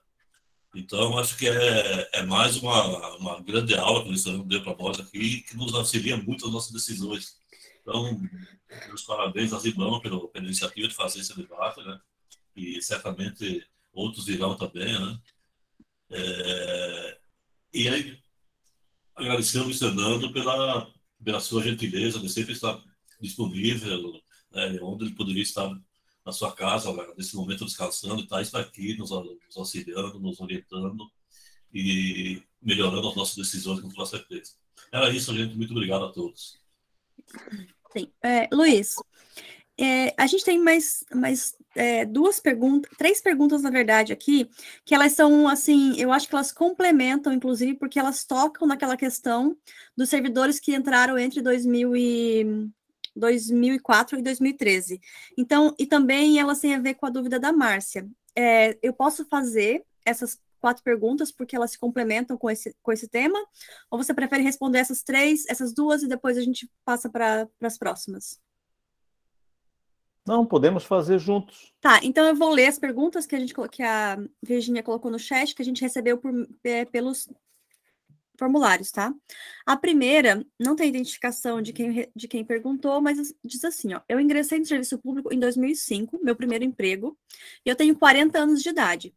Então, acho que é mais uma grande aula que o Luciano deu para nós aqui, que nos auxilia muito nas nossas decisões. Então, meus parabéns a Zibão pela iniciativa de fazer esse debate, né? E certamente outros virão também, né? E aí, agradecer ao Luiz Fernando pela sua gentileza de sempre estar disponível, né, onde ele poderia estar na sua casa, né, nesse momento descansando, está aqui nos auxiliando, nos orientando e melhorando as nossas decisões, com toda certeza. Era isso, gente. Muito obrigado a todos. Sim. Luiz, a gente tem mais duas perguntas, 3 perguntas, na verdade, aqui, que elas são, assim, eu acho que elas complementam, inclusive, porque elas tocam naquela questão dos servidores que entraram entre 2004 e 2013. Então, e também elas têm a ver com a dúvida da Márcia. Eu posso fazer essas 4 perguntas, porque elas se complementam com esse tema, ou você prefere responder essas 2, e depois a gente passa para as próximas? Não, podemos fazer juntos. Tá, então eu vou ler as perguntas que a Virginia colocou no chat, que a gente recebeu pelos formulários, tá? A primeira não tem identificação de quem perguntou, mas diz assim, ó: eu ingressei no serviço público em 2005, meu primeiro emprego, e eu tenho 40 anos de idade.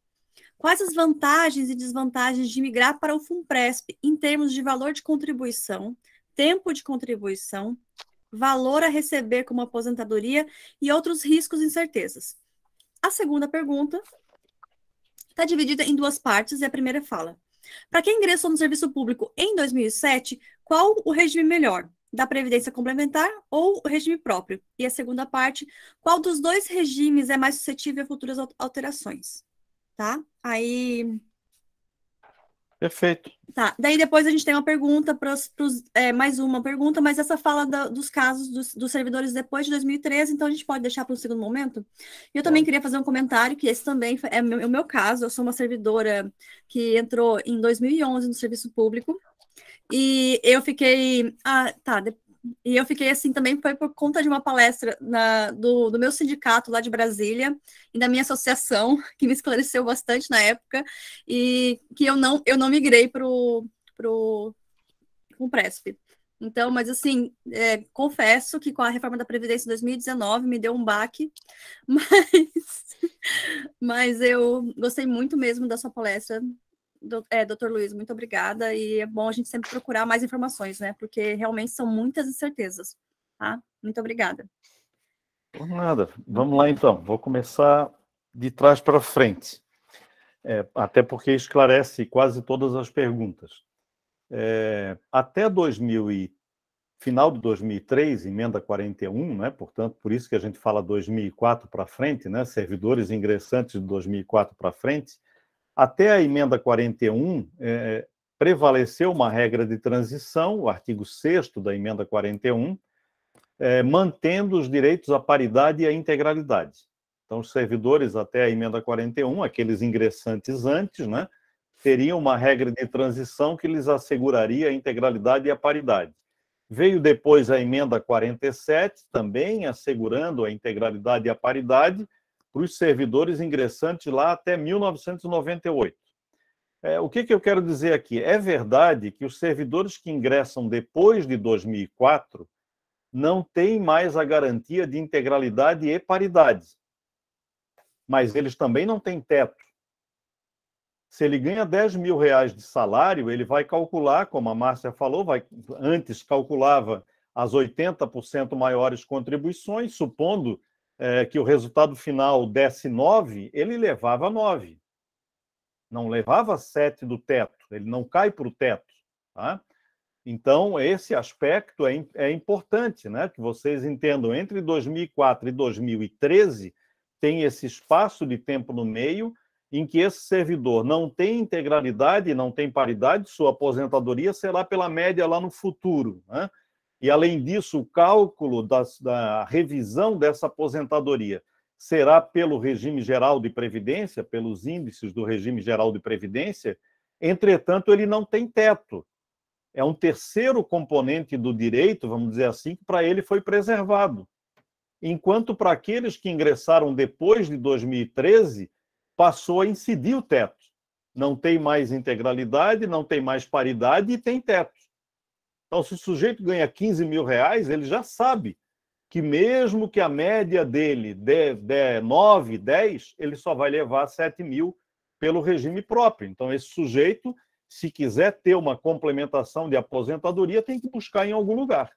Quais as vantagens e desvantagens de migrar para o FUNPRESP em termos de valor de contribuição, tempo de contribuição, valor a receber como aposentadoria e outros riscos e incertezas? A segunda pergunta está dividida em 2 partes, e a primeira fala: para quem ingressou no serviço público em 2007, qual o regime melhor? Da Previdência Complementar ou o regime próprio? E a segunda parte: qual dos 2 regimes é mais suscetível a futuras alterações? Tá? Aí... Perfeito. Tá, daí depois a gente tem uma pergunta, mais uma pergunta, mas essa fala dos casos dos servidores depois de 2013, então a gente pode deixar para um segundo momento. E eu também queria fazer um comentário, que esse também é o meu caso. Eu sou uma servidora que entrou em 2011 no serviço público, e eu fiquei... E eu fiquei assim também, foi por conta de uma palestra do meu sindicato lá de Brasília e da minha associação, que me esclareceu bastante na época, e que eu não migrei para o FUNPRESP. Então, mas assim, confesso que com a reforma da Previdência em 2019 me deu um baque, mas eu gostei muito mesmo da sua palestra. Doutor Luiz, muito obrigada, e é bom a gente sempre procurar mais informações, né, porque realmente são muitas incertezas, tá? Muito obrigada. Por nada. Vamos lá, então. Vou começar de trás para frente, até porque esclarece quase todas as perguntas. Até final de 2003, emenda 41, né? Portanto, por isso que a gente fala 2004 para frente, né? Servidores ingressantes de 2004 para frente. Até a emenda 41, prevaleceu uma regra de transição, o artigo 6º da emenda 41, mantendo os direitos à paridade e à integralidade. Então, os servidores até a emenda 41, aqueles ingressantes antes, né, teriam uma regra de transição que lhes asseguraria a integralidade e a paridade. Veio depois a emenda 47, também assegurando a integralidade e a paridade, para os servidores ingressantes lá até 1998. O que eu quero dizer aqui? É verdade que os servidores que ingressam depois de 2004 não têm mais a garantia de integralidade e paridade, mas eles também não têm teto. Se ele ganha R$10 mil de salário, ele vai calcular, como a Márcia falou, antes calculava as 80% maiores contribuições, supondo que o resultado final desse 9, ele levava 9. Não levava 7 do teto, ele não cai para o teto. Tá? Então, esse aspecto é importante, né? Que vocês entendam. Entre 2004 e 2013, tem esse espaço de tempo no meio em que esse servidor não tem integralidade, não tem paridade, sua aposentadoria será pela média lá no futuro, né? E, além disso, o cálculo da revisão dessa aposentadoria será pelo regime geral de previdência, pelos índices do regime geral de previdência. Entretanto, ele não tem teto. É um terceiro componente do direito, vamos dizer assim, que para ele foi preservado. enquanto para aqueles que ingressaram depois de 2013, passou a incidir o teto. Não tem mais integralidade, não tem mais paridade e tem teto. Então, se o sujeito ganha 15 mil reais, ele já sabe que mesmo que a média dele der 9, 10, ele só vai levar 7 mil pelo regime próprio. Então, esse sujeito, se quiser ter uma complementação de aposentadoria, tem que buscar em algum lugar,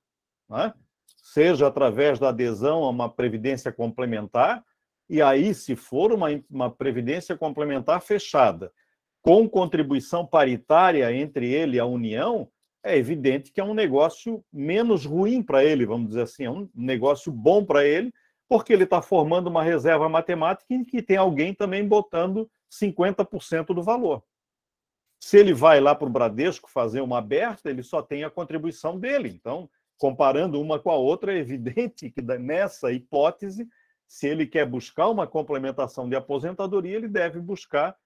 né? Seja através da adesão a uma previdência complementar, e aí, se for uma previdência complementar fechada, com contribuição paritária entre ele e a União, é evidente que é um negócio menos ruim para ele, vamos dizer assim, é um negócio bom para ele, porque ele está formando uma reserva matemática em que tem alguém também botando 50% do valor. Se ele vai lá para o Bradesco fazer uma aberta, ele só tem a contribuição dele. Então, comparando uma com a outra, é evidente que nessa hipótese, se ele quer buscar uma complementação de aposentadoria, ele deve buscar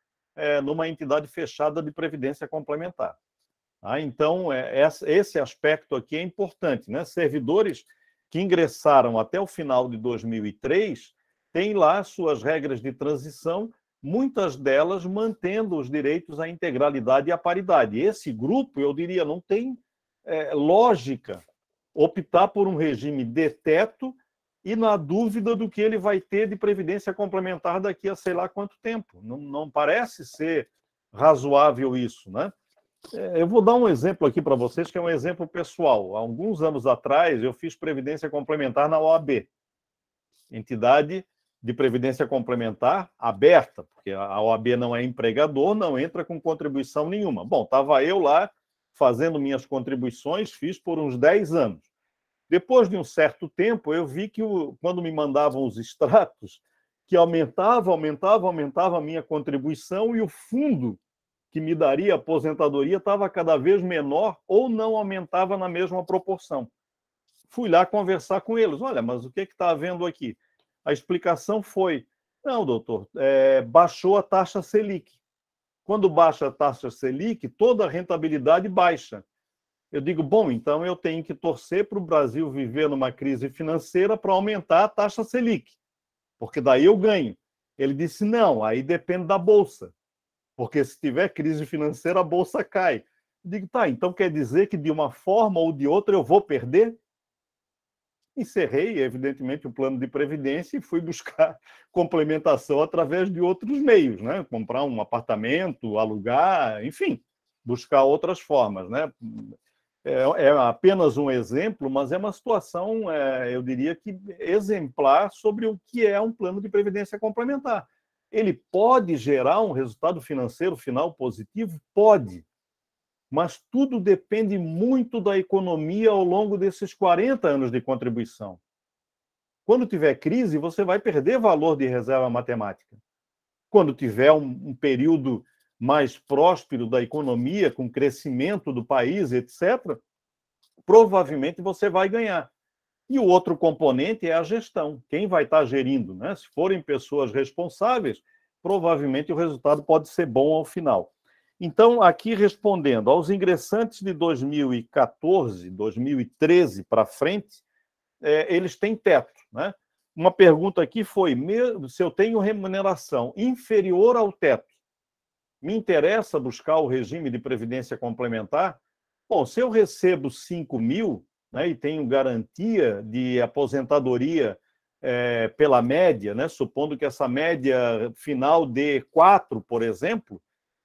numa entidade fechada de previdência complementar. Então, esse aspecto aqui é importante, né? Servidores que ingressaram até o final de 2003 têm lá suas regras de transição, muitas delas mantendo os direitos à integralidade e à paridade. Esse grupo, eu diria, não tem lógica optar por um regime de teto e na dúvida do que ele vai ter de previdência complementar daqui a sei lá quanto tempo. Não parece ser razoável isso, né? Eu vou dar um exemplo aqui para vocês, que é um exemplo pessoal. Há alguns anos atrás, eu fiz previdência complementar na OAB, entidade de previdência complementar aberta, porque a OAB não é empregador, não entra com contribuição nenhuma. Bom, estava eu lá fazendo minhas contribuições, fiz por uns 10 anos. Depois de um certo tempo, eu vi que quando me mandavam os extratos, que aumentava a minha contribuição e o fundo que me daria aposentadoria estava cada vez menor ou não aumentava na mesma proporção. Fui lá conversar com eles. Olha, mas o que está havendo aqui? A explicação foi, não, doutor, baixou a taxa Selic. Quando baixa a taxa Selic, toda a rentabilidade baixa. Eu digo, bom, então eu tenho que torcer para o Brasil viver numa crise financeira para aumentar a taxa Selic, porque daí eu ganho. Ele disse, não, aí depende da Bolsa. Porque se tiver crise financeira, a bolsa cai. Eu digo, tá, então quer dizer que de uma forma ou de outra eu vou perder? Encerrei, evidentemente, o plano de previdência e fui buscar complementação através de outros meios, né? Comprar um apartamento, alugar, enfim, buscar outras formas, né? É apenas um exemplo, mas é uma situação, eu diria que exemplar sobre o que é um plano de previdência complementar. Ele pode gerar um resultado financeiro final positivo? Pode. Mas tudo depende muito da economia ao longo desses 40 anos de contribuição. Quando tiver crise, você vai perder valor de reserva matemática. Quando tiver um período mais próspero da economia, com crescimento do país, etc., provavelmente você vai ganhar. E o outro componente é a gestão. Quem vai estar gerindo, né? Se forem pessoas responsáveis, provavelmente o resultado pode ser bom ao final. Então, aqui respondendo, aos ingressantes de 2014, 2013 para frente, eles têm teto, né? Uma pergunta aqui foi, se eu tenho remuneração inferior ao teto, me interessa buscar o regime de previdência complementar? Bom, se eu recebo 5 mil, né, e tenho garantia de aposentadoria pela média, né, supondo que essa média final dê 4, por exemplo,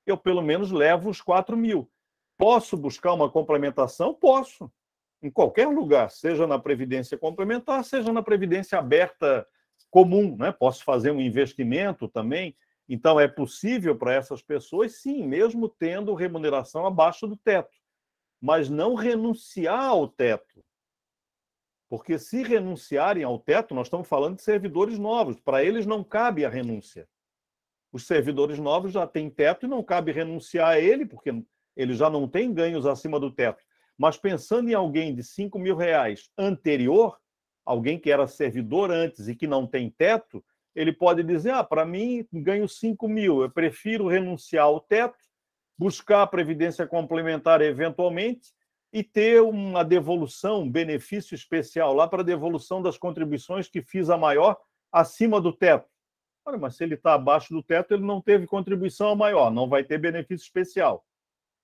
eu pelo menos levo os 4 mil. Posso buscar uma complementação? Posso. Em qualquer lugar, seja na previdência complementar, seja na previdência aberta comum, né? Posso fazer um investimento também. Então, é possível para essas pessoas, sim, mesmo tendo remuneração abaixo do teto, mas não renunciar ao teto. Porque se renunciarem ao teto, nós estamos falando de servidores novos, para eles não cabe a renúncia. Os servidores novos já têm teto e não cabe renunciar a ele, porque ele já não tem ganhos acima do teto. Mas pensando em alguém de 5 mil reais anterior, alguém que era servidor antes e que não tem teto, ele pode dizer, para mim, ganho 5 mil, eu prefiro renunciar ao teto, buscar a previdência complementar eventualmente, e ter uma devolução, um benefício especial lá para devolução das contribuições que fiz a maior acima do teto. Olha, mas se ele está abaixo do teto, ele não teve contribuição a maior, não vai ter benefício especial.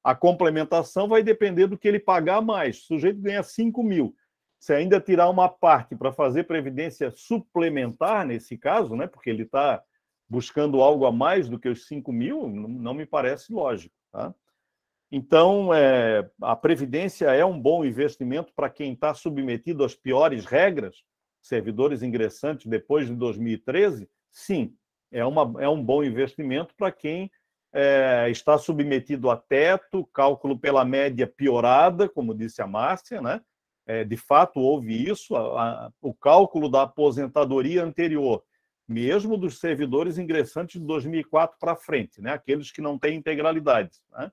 A complementação vai depender do que ele pagar mais. O sujeito ganha 5 mil. Se ainda tirar uma parte para fazer previdência suplementar, nesse caso, né, porque ele está buscando algo a mais do que os 5 mil, não me parece lógico. Tá? Então, a previdência é um bom investimento para quem está submetido às piores regras, servidores ingressantes depois de 2013, sim, é um bom investimento para quem está submetido a teto, cálculo pela média piorada, como disse a Márcia, né? De fato, houve isso, o cálculo da aposentadoria anterior, mesmo dos servidores ingressantes de 2004 para frente, né? Aqueles que não têm integralidade. Né?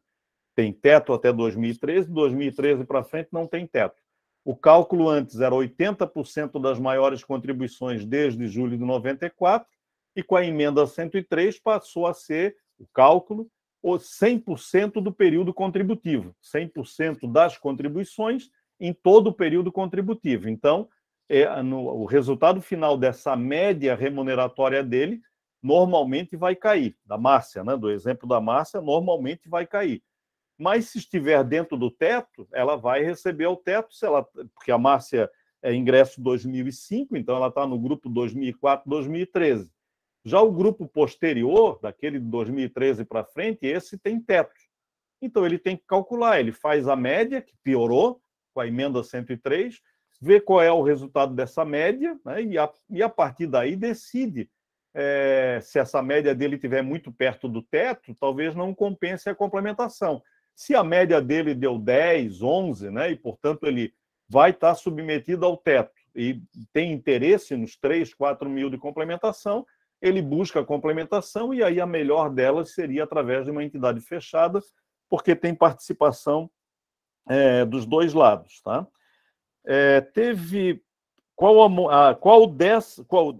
Tem teto até 2013, 2013 para frente não tem teto. O cálculo antes era 80% das maiores contribuições desde julho de 94, e com a emenda 103 passou a ser o cálculo 100% do período contributivo, 100% das contribuições em todo o período contributivo. Então, o resultado final dessa média remuneratória dele normalmente vai cair, da Márcia, né? Do exemplo da Márcia, normalmente vai cair. Mas se estiver dentro do teto, ela vai receber o teto, porque a Márcia é ingresso 2005, então ela está no grupo 2004, 2013. Já o grupo posterior, daquele de 2013 para frente, esse tem teto. Então ele tem que calcular, ele faz a média, que piorou, com a emenda 103, vê qual é o resultado dessa média, né, e a partir daí decide se essa média dele estiver muito perto do teto, talvez não compense a complementação. Se a média dele deu 10, 11, né, e, portanto, ele vai estar submetido ao teto e tem interesse nos 3, 4 mil de complementação, ele busca a complementação e aí a melhor delas seria através de uma entidade fechada, porque tem participação dos dois lados. Tá? Teve...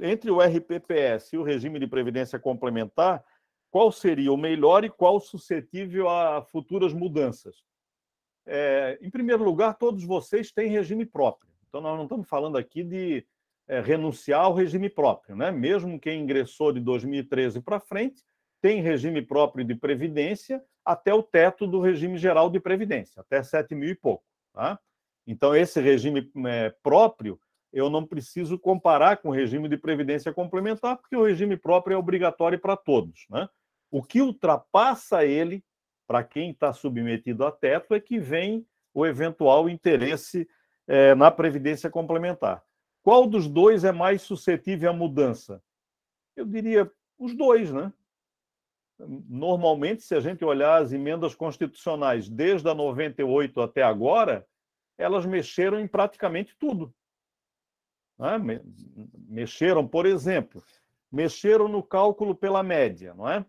entre o RPPS e o regime de previdência complementar, qual seria o melhor e qual suscetível a futuras mudanças? Em primeiro lugar, todos vocês têm regime próprio. Então, nós não estamos falando aqui de renunciar ao regime próprio. Né? Mesmo quem ingressou de 2013 para frente, tem regime próprio de previdência até o teto do regime geral de previdência, até 7 mil e pouco. Tá? Então, esse regime próprio, eu não preciso comparar com o regime de previdência complementar, porque o regime próprio é obrigatório para todos. Né? O que ultrapassa ele, para quem está submetido a teto, é que vem o eventual interesse na previdência complementar. Qual dos dois é mais suscetível à mudança? Eu diria os dois, né? Normalmente, se a gente olhar as emendas constitucionais desde a 98 até agora, elas mexeram em praticamente tudo. Né? Mexeram, por exemplo, mexeram no cálculo pela média, não é?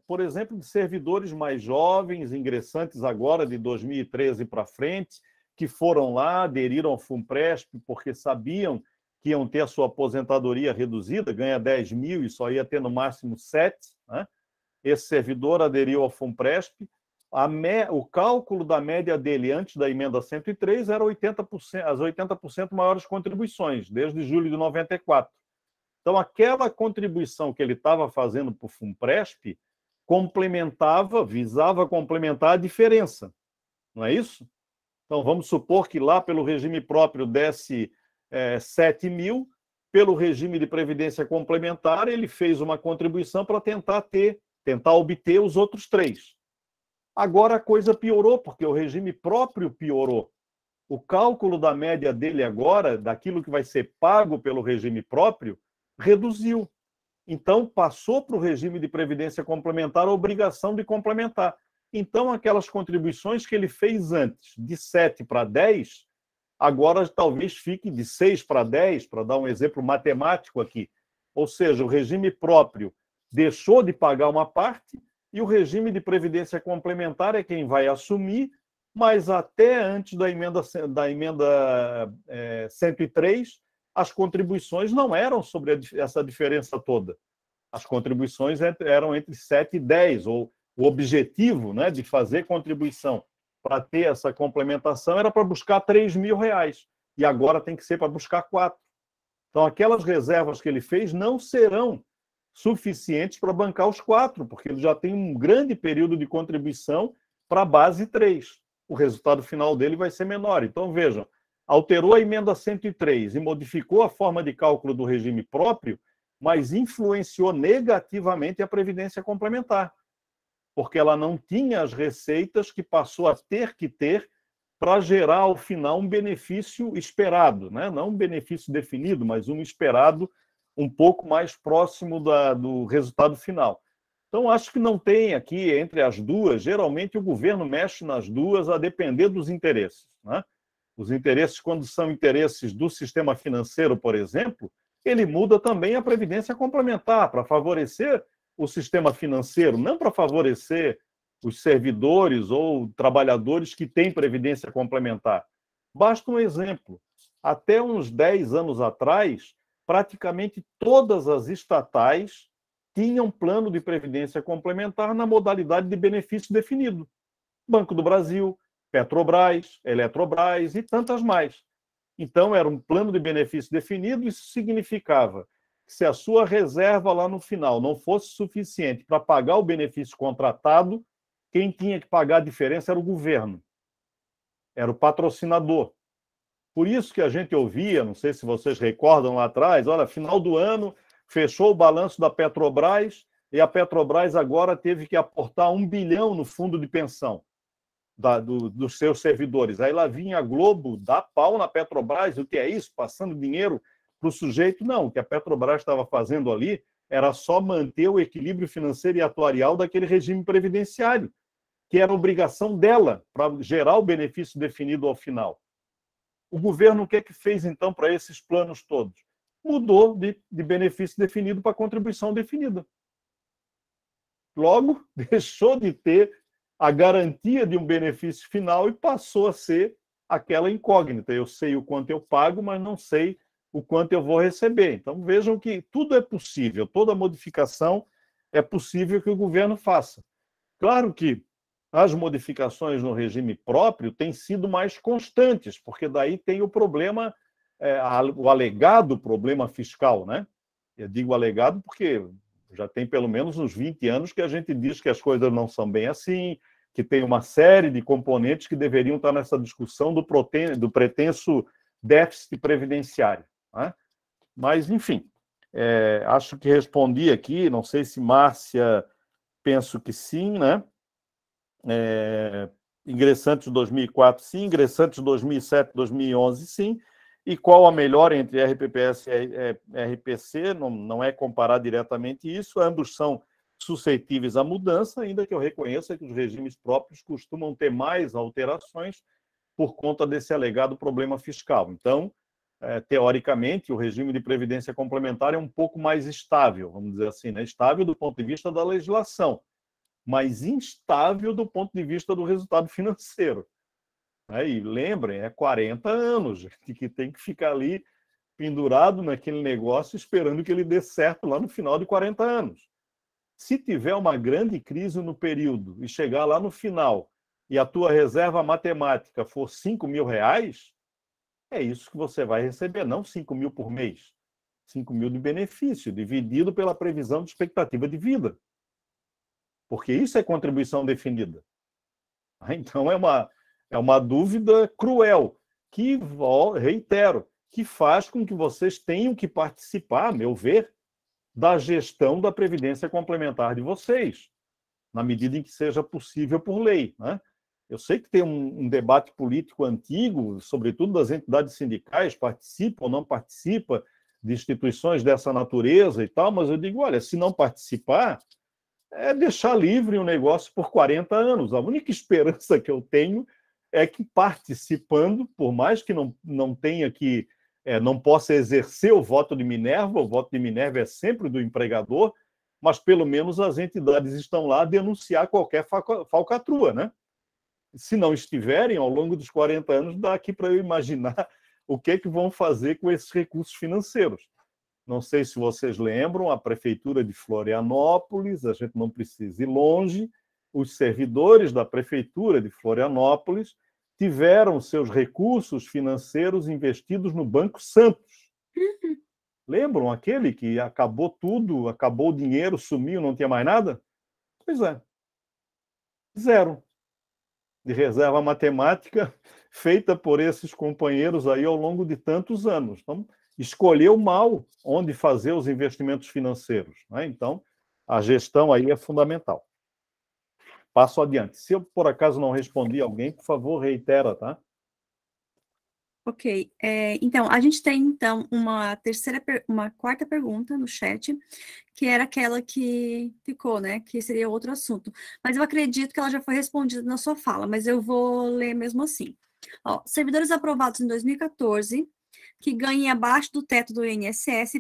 Por exemplo, de servidores mais jovens, ingressantes agora de 2013 para frente, que foram lá, aderiram ao FUNPRESP porque sabiam que iam ter a sua aposentadoria reduzida, ganha 10 mil e só ia ter no máximo 7. Né? Esse servidor aderiu ao FUNPRESP. O cálculo da média dele antes da emenda 103 era 80%, as 80% maiores contribuições, desde julho de 94. Então, aquela contribuição que ele estava fazendo para o FUNPRESP visava complementar a diferença. Não é isso? Então, vamos supor que lá pelo regime próprio desse 7 mil, pelo regime de previdência complementar, ele fez uma contribuição para tentar obter os outros 3. Agora a coisa piorou, porque o regime próprio piorou. O cálculo da média dele agora, daquilo que vai ser pago pelo regime próprio, reduziu. Então, passou para o regime de previdência complementar a obrigação de complementar. Então, aquelas contribuições que ele fez antes, de 7 para 10, agora talvez fique de 6 para 10, para dar um exemplo matemático aqui. Ou seja, o regime próprio deixou de pagar uma parte e o regime de previdência complementar é quem vai assumir, mas até antes da emenda 103, as contribuições não eram sobre essa diferença toda. As contribuições eram entre 7 e 10, ou o objetivo, né, de fazer contribuição para ter essa complementação era para buscar R$3.000, e agora tem que ser para buscar 4. Então, aquelas reservas que ele fez não serão suficientes para bancar os 4, porque ele já tem um grande período de contribuição para a base 3. O resultado final dele vai ser menor. Então, vejam, alterou a emenda 103 e modificou a forma de cálculo do regime próprio, mas influenciou negativamente a previdência complementar, porque ela não tinha as receitas que passou a ter que ter para gerar, ao final, um benefício esperado, né? Não um benefício definido, mas um esperado um pouco mais próximo do resultado final. Então, acho que não tem aqui, entre as duas, geralmente o governo mexe nas duas a depender dos interesses, né? Os interesses, quando são interesses do sistema financeiro, por exemplo, ele muda também a previdência complementar para favorecer o sistema financeiro, não para favorecer os servidores ou trabalhadores que têm previdência complementar. Basta um exemplo. Até uns 10 anos atrás, praticamente todas as estatais tinham plano de previdência complementar na modalidade de benefício definido. Banco do Brasil, Petrobras, Eletrobras e tantas mais. Então, era um plano de benefício definido, isso significava que se a sua reserva lá no final não fosse suficiente para pagar o benefício contratado, quem tinha que pagar a diferença era o governo, era o patrocinador. Por isso que a gente ouvia, não sei se vocês recordam lá atrás, olha, final do ano, fechou o balanço da Petrobras e a Petrobras agora teve que aportar 1 bilhão no fundo de pensão dos seus servidores. Aí lá vinha a Globo, dá pau na Petrobras, o que é isso? Passando dinheiro para o sujeito? Não, o que a Petrobras estava fazendo ali era só manter o equilíbrio financeiro e atuarial daquele regime previdenciário, que era obrigação dela para gerar o benefício definido ao final. O governo, o que é que fez, então, para esses planos todos? Mudou de benefício definido para contribuição definida. Logo, deixou de ter a garantia de um benefício final e passou a ser aquela incógnita. Eu sei o quanto eu pago, mas não sei o quanto eu vou receber. Então, vejam que tudo é possível, toda modificação é possível que o governo faça. Claro que as modificações no regime próprio têm sido mais constantes, porque daí tem o problema, o alegado problema fiscal, né? Eu digo alegado porque já tem pelo menos uns 20 anos que a gente diz que as coisas não são bem assim, que tem uma série de componentes que deveriam estar nessa discussão do pretenso déficit previdenciário, né? Mas, enfim, acho que respondi aqui, não sei se Márcia, penso que sim, né? Ingressantes de 2004, sim. Ingressantes de 2007, 2011, sim. E qual a melhor entre RPPS e RPC? Não é comparar diretamente isso, ambos são suscetíveis à mudança, ainda que eu reconheça que os regimes próprios costumam ter mais alterações por conta desse alegado problema fiscal. Então, teoricamente, o regime de previdência complementar é um pouco mais estável, vamos dizer assim, né? Estável do ponto de vista da legislação, mas instável do ponto de vista do resultado financeiro. E lembrem, 40 anos que tem que ficar ali pendurado naquele negócio esperando que ele dê certo lá no final de 40 anos. Se tiver uma grande crise no período e chegar lá no final e a tua reserva matemática for R$5.000, é isso que você vai receber, não 5 mil por mês. 5 mil de benefício, dividido pela previsão de expectativa de vida. Porque isso é contribuição definida. Então, é uma dúvida cruel, que, reitero, que faz com que vocês tenham que participar, a meu ver, da gestão da previdência complementar de vocês, na medida em que seja possível por lei, né? Eu sei que tem um debate político antigo, sobretudo das entidades sindicais, participa ou não participa de instituições dessa natureza e tal, mas eu digo, olha, se não participar, é deixar livre o negócio por 40 anos. A única esperança que eu tenho é que, participando, por mais que não tenha que, não possa exercer o voto de Minerva é sempre do empregador, mas pelo menos as entidades estão lá a denunciar qualquer falcatrua, né? Se não estiverem, ao longo dos 40 anos, dá aqui para eu imaginar o que vão fazer com esses recursos financeiros. Não sei se vocês lembram, a Prefeitura de Florianópolis, a gente não precisa ir longe, os servidores da Prefeitura de Florianópolis tiveram seus recursos financeiros investidos no Banco Santos. Lembram aquele que acabou tudo, acabou o dinheiro, sumiu, não tinha mais nada? Pois é. Zero de reserva matemática feita por esses companheiros aí ao longo de tantos anos. Então, escolheu mal onde fazer os investimentos financeiros, né? Então, a gestão aí é fundamental. Passo adiante. Se eu, por acaso, não respondi alguém, por favor, reitera, tá? Ok. Então, a gente tem, então, uma quarta pergunta no chat, que era aquela que ficou, né? Que seria outro assunto. Mas eu acredito que ela já foi respondida na sua fala, mas eu vou ler mesmo assim. Ó, servidores aprovados em 2014 que ganhem abaixo do teto do INSS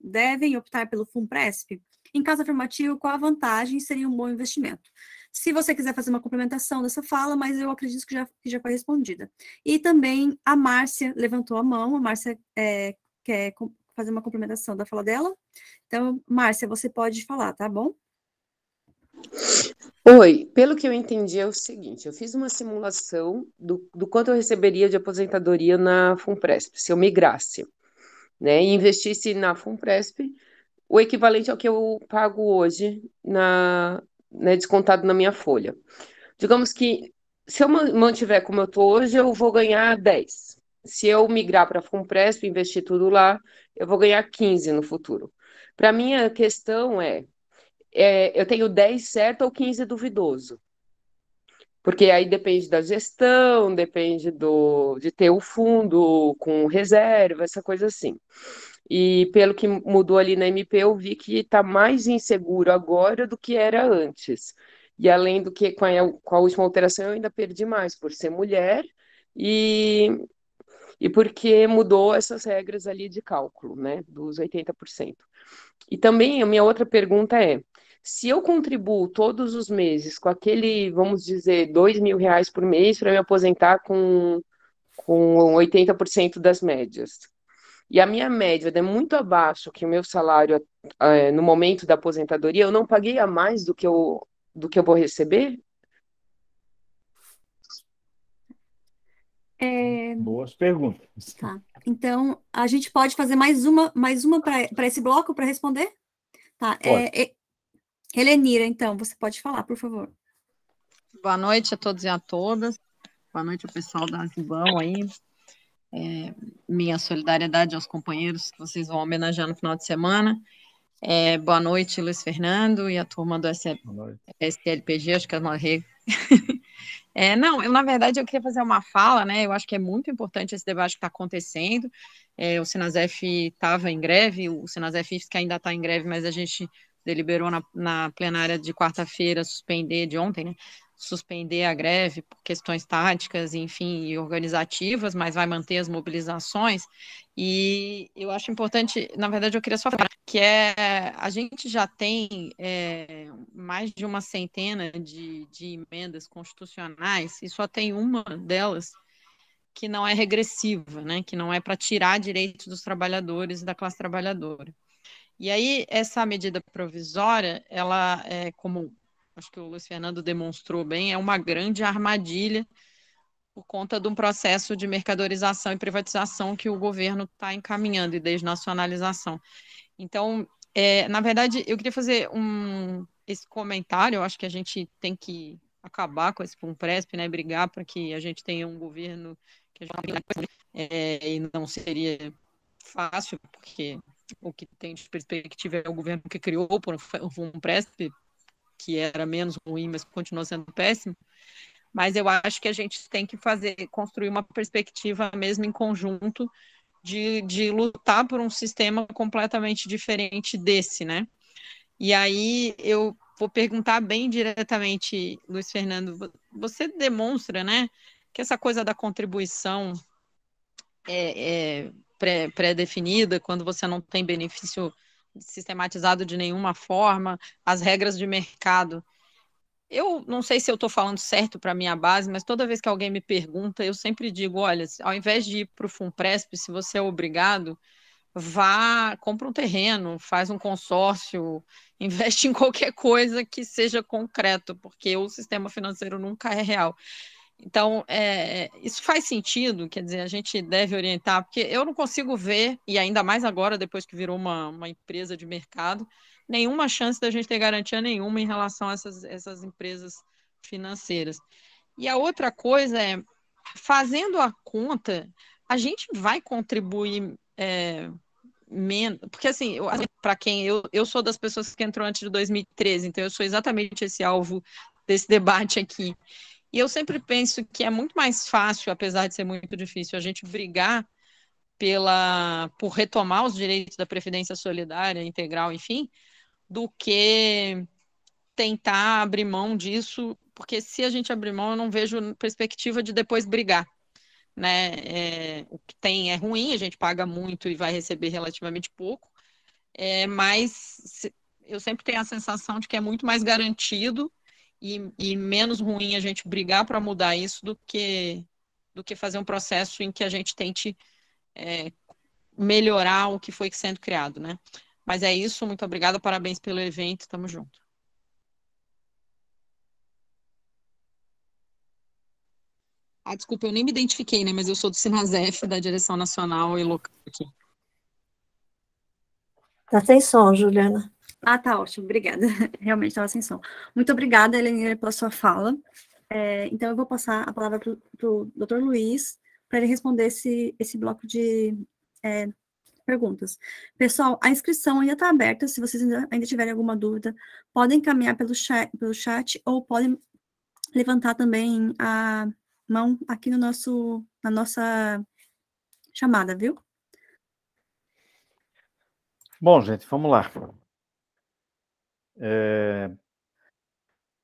devem optar pelo FUNPRESP? Em caso afirmativo, qual a vantagem seria um bom investimento? Se você quiser fazer uma complementação dessa fala, mas eu acredito que já foi respondida. E também a Márcia levantou a mão, a Márcia quer fazer uma complementação da fala dela. Então, Márcia, você pode falar, tá bom? Oi, pelo que eu entendi é o seguinte, eu fiz uma simulação do quanto eu receberia de aposentadoria na FUNPRESP, se eu migrasse, né, e investisse na FUNPRESP o equivalente ao que eu pago hoje, né, descontado na minha folha. Digamos que se eu mantiver como eu estou hoje, eu vou ganhar 10. Se eu migrar para a FUNPRESP, investir tudo lá, eu vou ganhar 15 no futuro. Para mim, a questão eu tenho 10 certo ou 15 duvidoso. Porque aí depende da gestão, depende de ter o fundo com reserva, essa coisa assim. E pelo que mudou ali na MP, eu vi que está mais inseguro agora do que era antes. E além do que, com a última alteração, eu ainda perdi mais por ser mulher e porque mudou essas regras ali de cálculo, né, dos 80%. E também a minha outra pergunta é, se eu contribuo todos os meses com aquele, vamos dizer, R$ 2.000 por mês para me aposentar com 80% das médias, e a minha média é muito abaixo que o meu salário no momento da aposentadoria, eu não paguei a mais do que eu vou receber? Boas perguntas. Tá. Então, a gente pode fazer mais uma para esse bloco para responder? Tá. Helenira, então, você pode falar, por favor. Boa noite a todos e a todas. Boa noite ao pessoal da Azibão aí. Minha solidariedade aos companheiros que vocês vão homenagear no final de semana. Boa noite, Luiz Fernando e a turma do SLPG, acho que é uma Não, na verdade, eu queria fazer uma fala, né? Eu acho que é muito importante esse debate que está acontecendo. O Sinasef estava em greve, o Sinasef que ainda está em greve, mas a gente deliberou na plenária de quarta-feira de ontem, né? Suspender a greve por questões táticas, enfim, e organizativas, mas vai manter as mobilizações. E eu acho importante, na verdade, eu queria só falar que a gente já tem mais de uma centena de emendas constitucionais e só tem uma delas que não é regressiva, né? Que não é para tirar direitos dos trabalhadores e da classe trabalhadora. E aí, essa medida provisória, ela é como acho que o Luiz Fernando demonstrou bem, é uma grande armadilha por conta de um processo de mercadorização e privatização que o governo está encaminhando e desnacionalização. Então, na verdade, eu queria fazer esse comentário, eu acho que a gente tem que acabar com esse FUNPRESP, né, brigar para que a gente tenha um governo que a gente e não seria fácil, porque o que tem de perspectiva é o governo que criou o FUNPRESP, que era menos ruim, mas continua sendo péssimo, mas eu acho que a gente tem que construir uma perspectiva mesmo em conjunto de lutar por um sistema completamente diferente desse, né? E aí eu vou perguntar bem diretamente, Luiz Fernando, você demonstra, né, que essa coisa da contribuição pré-definida, quando você não tem benefício sistematizado de nenhuma forma, as regras de mercado. Eu não sei se eu estou falando certo para a minha base, mas toda vez que alguém me pergunta, eu sempre digo, olha, ao invés de ir para o FUNPRESP, se você é obrigado, compra um terreno, faz um consórcio, investe em qualquer coisa que seja concreto, porque o sistema financeiro nunca é real. Então, isso faz sentido, quer dizer, a gente deve orientar, porque eu não consigo ver, e ainda mais agora, depois que virou uma empresa de mercado, nenhuma chance da gente ter garantia nenhuma em relação a essas empresas financeiras. E a outra coisa é, fazendo a conta, a gente vai contribuir menos, porque assim, para quem eu sou das pessoas que entrou antes de 2013, então eu sou exatamente esse alvo desse debate aqui. E eu sempre penso que é muito mais fácil, apesar de ser muito difícil, a gente brigar por retomar os direitos da Previdência Solidária, integral, enfim, do que tentar abrir mão disso, porque se a gente abrir mão, eu não vejo perspectiva de depois brigar, né? O que tem é ruim, a gente paga muito e vai receber relativamente pouco, mas eu sempre tenho a sensação de que é muito mais garantido e menos ruim a gente brigar para mudar isso do que fazer um processo em que a gente tente melhorar o que foi sendo criado, né? Mas é isso, muito obrigada, parabéns pelo evento, tamo junto. Desculpa, eu nem me identifiquei, né? Mas eu sou do Sinasef, da Direção Nacional e Local aqui. Tá sem som, Juliana. Tá ótimo, obrigada. Realmente estava sem som. Muito obrigada, Helenira, pela sua fala. Então, eu vou passar a palavra para o Dr. Luiz, para ele responder esse bloco de perguntas. Pessoal, a inscrição ainda está aberta, se vocês ainda tiverem alguma dúvida, podem encaminhar pelo chat ou podem levantar também a mão aqui na nossa chamada, viu? Bom, gente, vamos lá.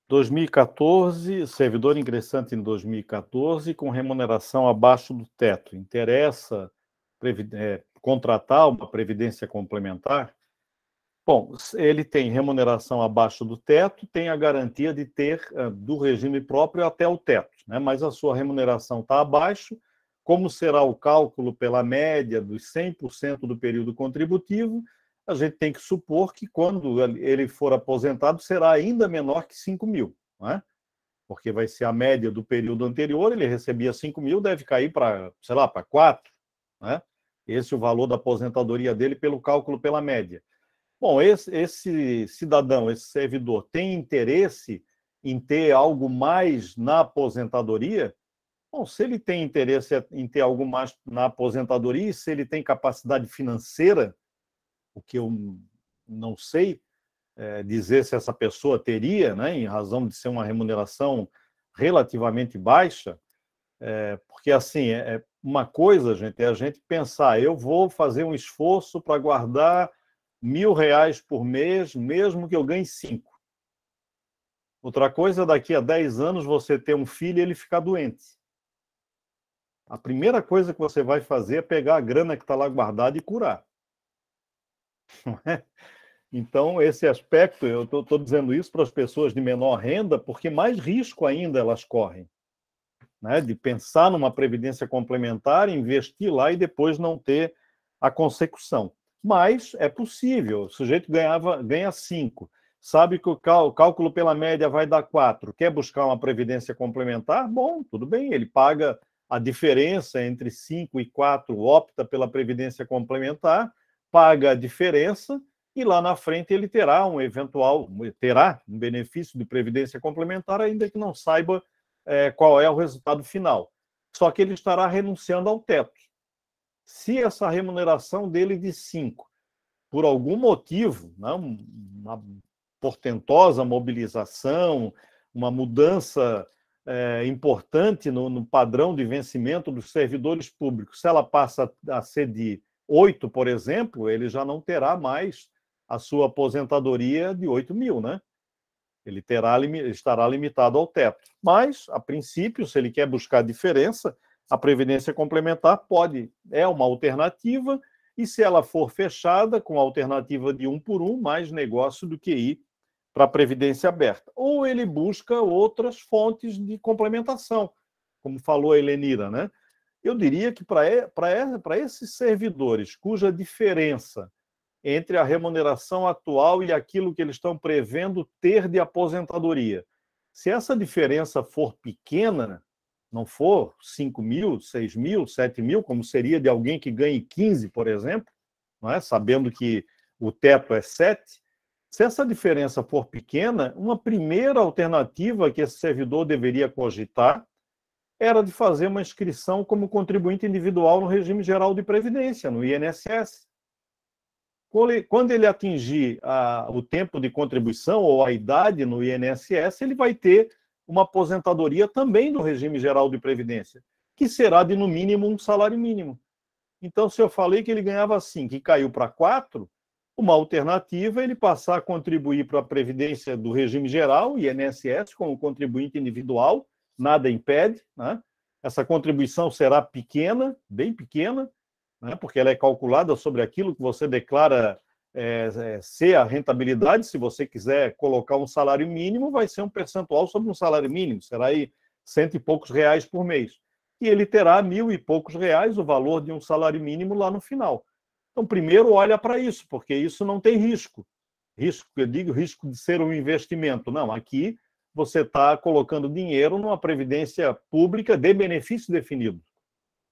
2014, servidor ingressante em 2014 com remuneração abaixo do teto. Interessa contratar uma previdência complementar? Bom, ele tem remuneração abaixo do teto, tem a garantia de ter do regime próprio até o teto, né? Mas a sua remuneração está abaixo. Como será o cálculo pela média dos 100% do período contributivo? A gente tem que supor que quando ele for aposentado será ainda menor que 5 mil, né? Porque vai ser a média do período anterior, ele recebia 5 mil, deve cair para, sei lá, para 4, né? Esse é o valor da aposentadoria dele pelo cálculo pela média. Bom, esse cidadão, esse servidor, tem interesse em ter algo mais na aposentadoria? Bom, se ele tem interesse em ter algo mais na aposentadoria, e se ele tem capacidade financeira, o que eu não sei dizer se essa pessoa teria, né, em razão de ser uma remuneração relativamente baixa, porque assim, uma coisa, gente, é a gente pensar, eu vou fazer um esforço para guardar R$1.000 por mês, mesmo que eu ganhe 5. Outra coisa, daqui a 10 anos, você ter um filho e ele ficar doente. A primeira coisa que você vai fazer é pegar a grana que está lá guardada e curar. Então, esse aspecto, eu estou dizendo isso para as pessoas de menor renda, porque mais risco ainda elas correm, né? De pensar numa previdência complementar, investir lá e depois não ter a consecução. Mas é possível, o sujeito ganha 5, sabe que o cálculo pela média vai dar 4, quer buscar uma previdência complementar? Bom, tudo bem, ele paga a diferença entre 5 e 4, opta pela previdência complementar, paga a diferença e lá na frente ele terá um benefício de previdência complementar, ainda que não saiba qual é o resultado final. Só que ele estará renunciando ao teto. Se essa remuneração dele de 5, por algum motivo, né, uma portentosa mobilização, uma mudança importante no padrão de vencimento dos servidores públicos, se ela passa a ser de 8, por exemplo, ele já não terá mais a sua aposentadoria de 8 mil, né? Ele estará limitado ao teto. Mas, a princípio, se ele quer buscar diferença, a previdência complementar é uma alternativa, e se ela for fechada com a alternativa de 1 por 1, mais negócio do que ir para a previdência aberta. Ou ele busca outras fontes de complementação, como falou a Helenira, né? Eu diria que para esses servidores cuja diferença entre a remuneração atual e aquilo que eles estão prevendo ter de aposentadoria, se essa diferença for pequena, não for 5 mil, 6 mil, 7 mil, como seria de alguém que ganhe 15, por exemplo, não é? Sabendo que o teto é 7, se essa diferença for pequena, uma primeira alternativa que esse servidor deveria cogitar era de fazer uma inscrição como contribuinte individual no regime geral de previdência, no INSS. Quando ele atingir o tempo de contribuição ou a idade no INSS, ele vai ter uma aposentadoria também no regime geral de previdência, que será de, no mínimo, um salário mínimo. Então, se eu falei que ele ganhava 5 e caiu para 4, uma alternativa é ele passar a contribuir para a previdência do regime geral, INSS, como contribuinte individual, nada impede, né? Essa contribuição será pequena, bem pequena, né? Porque ela é calculada sobre aquilo que você declara ser a rentabilidade. Se você quiser colocar um salário mínimo, vai ser um percentual sobre um salário mínimo, será aí R$100 e poucos por mês. E ele terá R$1.000 e poucos, o valor de um salário mínimo lá no final. Então, primeiro, olha para isso, porque isso não tem risco. Eu digo risco de ser um investimento. Não, aqui você está colocando dinheiro numa previdência pública de benefício definido,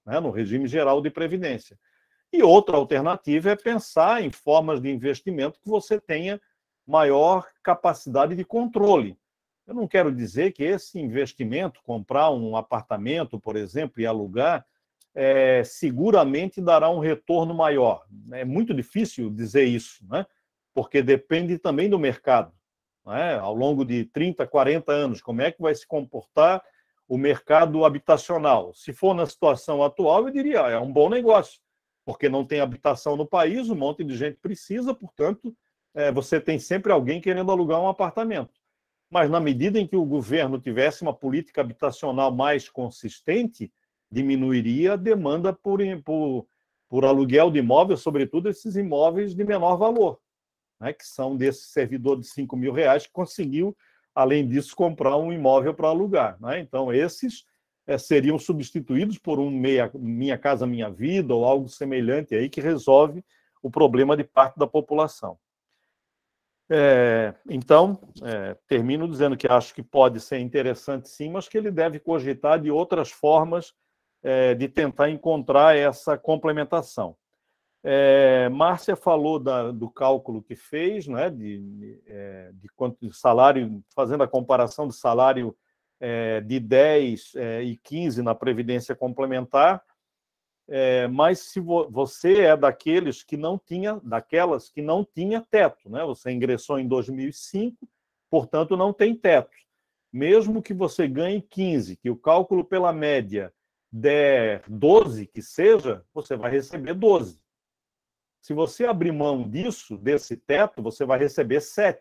né, no regime geral de previdência. E outra alternativa é pensar em formas de investimento que você tenha maior capacidade de controle. Eu não quero dizer que esse investimento, comprar um apartamento, por exemplo, e alugar, seguramente dará um retorno maior. É muito difícil dizer isso, né? Porque depende também do mercado. Ao longo de 30, 40 anos, como é que vai se comportar o mercado habitacional? Se for na situação atual, eu diria, é um bom negócio, porque não tem habitação no país, um monte de gente precisa, portanto, você tem sempre alguém querendo alugar um apartamento. Mas na medida em que o governo tivesse uma política habitacional mais consistente, diminuiria a demanda por aluguel de imóveis, sobretudo esses imóveis de menor valor, né, que são desse servidor de R$5.000 que conseguiu, além disso, comprar um imóvel para alugar, né? Então, esses seriam substituídos por um Minha Casa Minha Vida ou algo semelhante aí que resolve o problema de parte da população. Então, termino dizendo que acho que pode ser interessante sim, mas que ele deve cogitar de outras formas de tentar encontrar essa complementação. Márcia falou do cálculo que fez, né, de quanto de salário, fazendo a comparação de salário de 10 e 15 na Previdência Complementar, mas se você é daquelas que não tinha teto, né? Você ingressou em 2005, portanto não tem teto. Mesmo que você ganhe 15, que o cálculo pela média der 12, que seja, você vai receber 12. Se você abrir mão desse teto, você vai receber 7.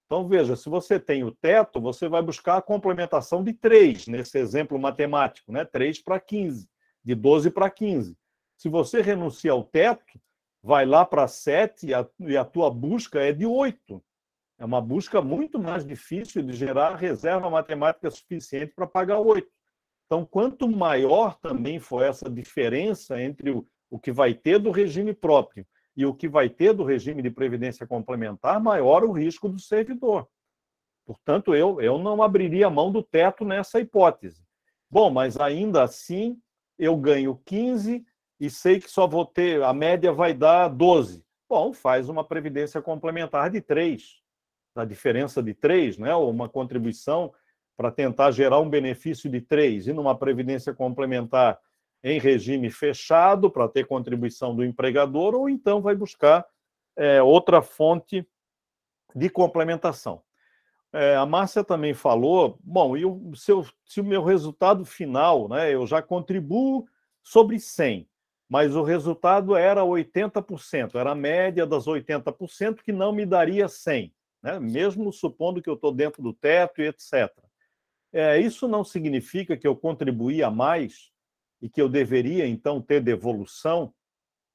Então, veja, se você tem o teto, você vai buscar a complementação de 3, nesse exemplo matemático, né? 3 para 15, de 12 para 15. Se você renuncia ao teto, vai lá para 7 e a tua busca é de 8. É uma busca muito mais difícil de gerar reserva matemática suficiente para pagar 8. Então, quanto maior também for essa diferença entre o que vai ter do regime próprio e o que vai ter do regime de previdência complementar, maior o risco do servidor. Portanto, eu não abriria mão do teto nessa hipótese. Bom, mas ainda assim, eu ganho 15 e sei que só vou ter, a média vai dar 12. Bom, faz uma previdência complementar de 3, a diferença de 3, né? Ou uma contribuição para tentar gerar um benefício de 3, e numa previdência complementar em regime fechado, para ter contribuição do empregador, ou então vai buscar outra fonte de complementação. A Márcia também falou, bom, se o meu resultado final, né, eu já contribuo sobre 100, mas o resultado era 80%, era a média das 80%, que não me daria 100, né, mesmo supondo que eu estou dentro do teto e etc. Isso não significa que eu contribuía mais e que eu deveria, então, ter devolução,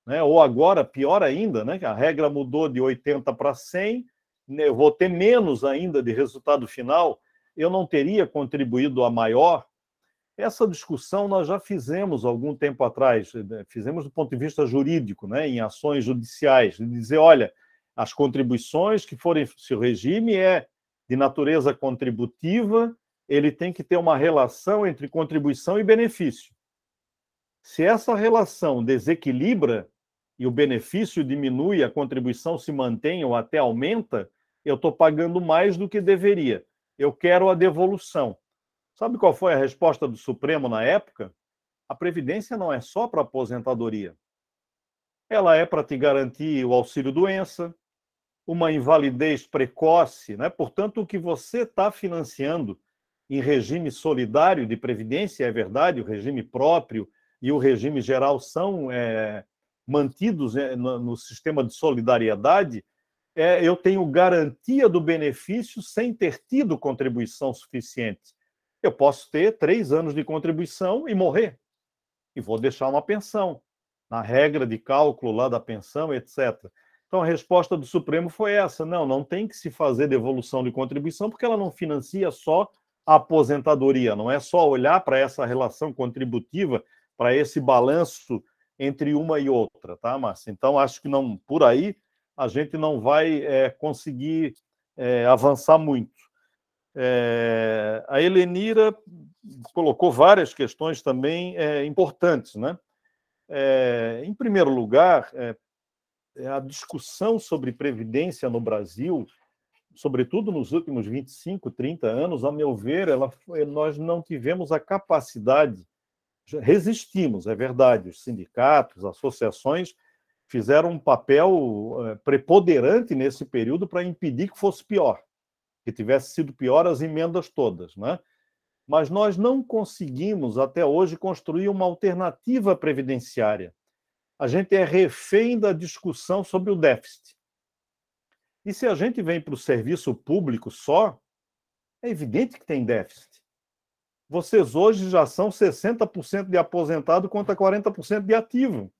né? Ou agora, pior ainda, né? A regra mudou de 80 para 100, né? Eu vou ter menos ainda de resultado final, eu não teria contribuído a maior. Essa discussão nós já fizemos algum tempo atrás, fizemos do ponto de vista jurídico, né, em ações judiciais, de dizer, olha, as contribuições que forem, se o regime é de natureza contributiva, ele tem que ter uma relação entre contribuição e benefício. Se essa relação desequilibra e o benefício diminui, a contribuição se mantém ou até aumenta, eu estou pagando mais do que deveria. Eu quero a devolução. Sabe qual foi a resposta do Supremo na época? A Previdência não é só para aposentadoria. Ela é para te garantir o auxílio-doença, uma invalidez precoce, né? Portanto, o que você está financiando em regime solidário de Previdência, é verdade, o regime próprio e o regime geral são mantidos no sistema de solidariedade, eu tenho garantia do benefício sem ter tido contribuição suficiente. Eu posso ter 3 anos de contribuição e morrer. E vou deixar uma pensão, na regra de cálculo lá da pensão, etc. Então, a resposta do Supremo foi essa. Não tem que se fazer devolução de contribuição, porque ela não financia só a aposentadoria. Não é só olhar para essa relação contributiva, para esse balanço entre uma e outra, tá, Márcia? Então, acho que não, por aí a gente não vai conseguir avançar muito. A Helenira colocou várias questões também importantes, né? Em primeiro lugar, a discussão sobre previdência no Brasil, sobretudo nos últimos 25, 30 anos, a meu ver, nós não tivemos a capacidade, resistimos, é verdade, os sindicatos, associações fizeram um papel preponderante nesse período para impedir que fosse pior, que tivesse sido pior as emendas todas, né? Mas nós não conseguimos, até hoje, construir uma alternativa previdenciária. A gente é refém da discussão sobre o déficit. E se a gente vem para o serviço público só, é evidente que tem déficit. Vocês hoje já são 60% de aposentado contra 40% de ativo.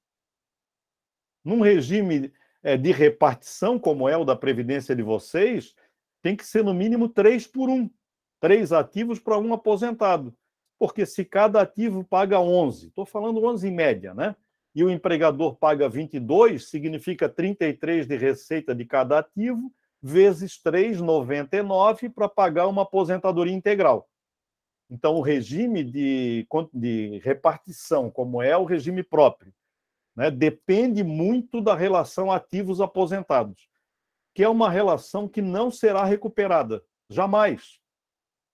Num regime de repartição, como é o da Previdência de vocês, tem que ser no mínimo 3 por 1. 3 ativos para 1 aposentado. Porque se cada ativo paga 11, estou falando 11 em média, né? E o empregador paga 22, significa 33 de receita de cada ativo, vezes 3, 99, para pagar uma aposentadoria integral. Então, o regime de repartição, como é o regime próprio, né, depende muito da relação ativos-aposentados, que é uma relação que não será recuperada, jamais.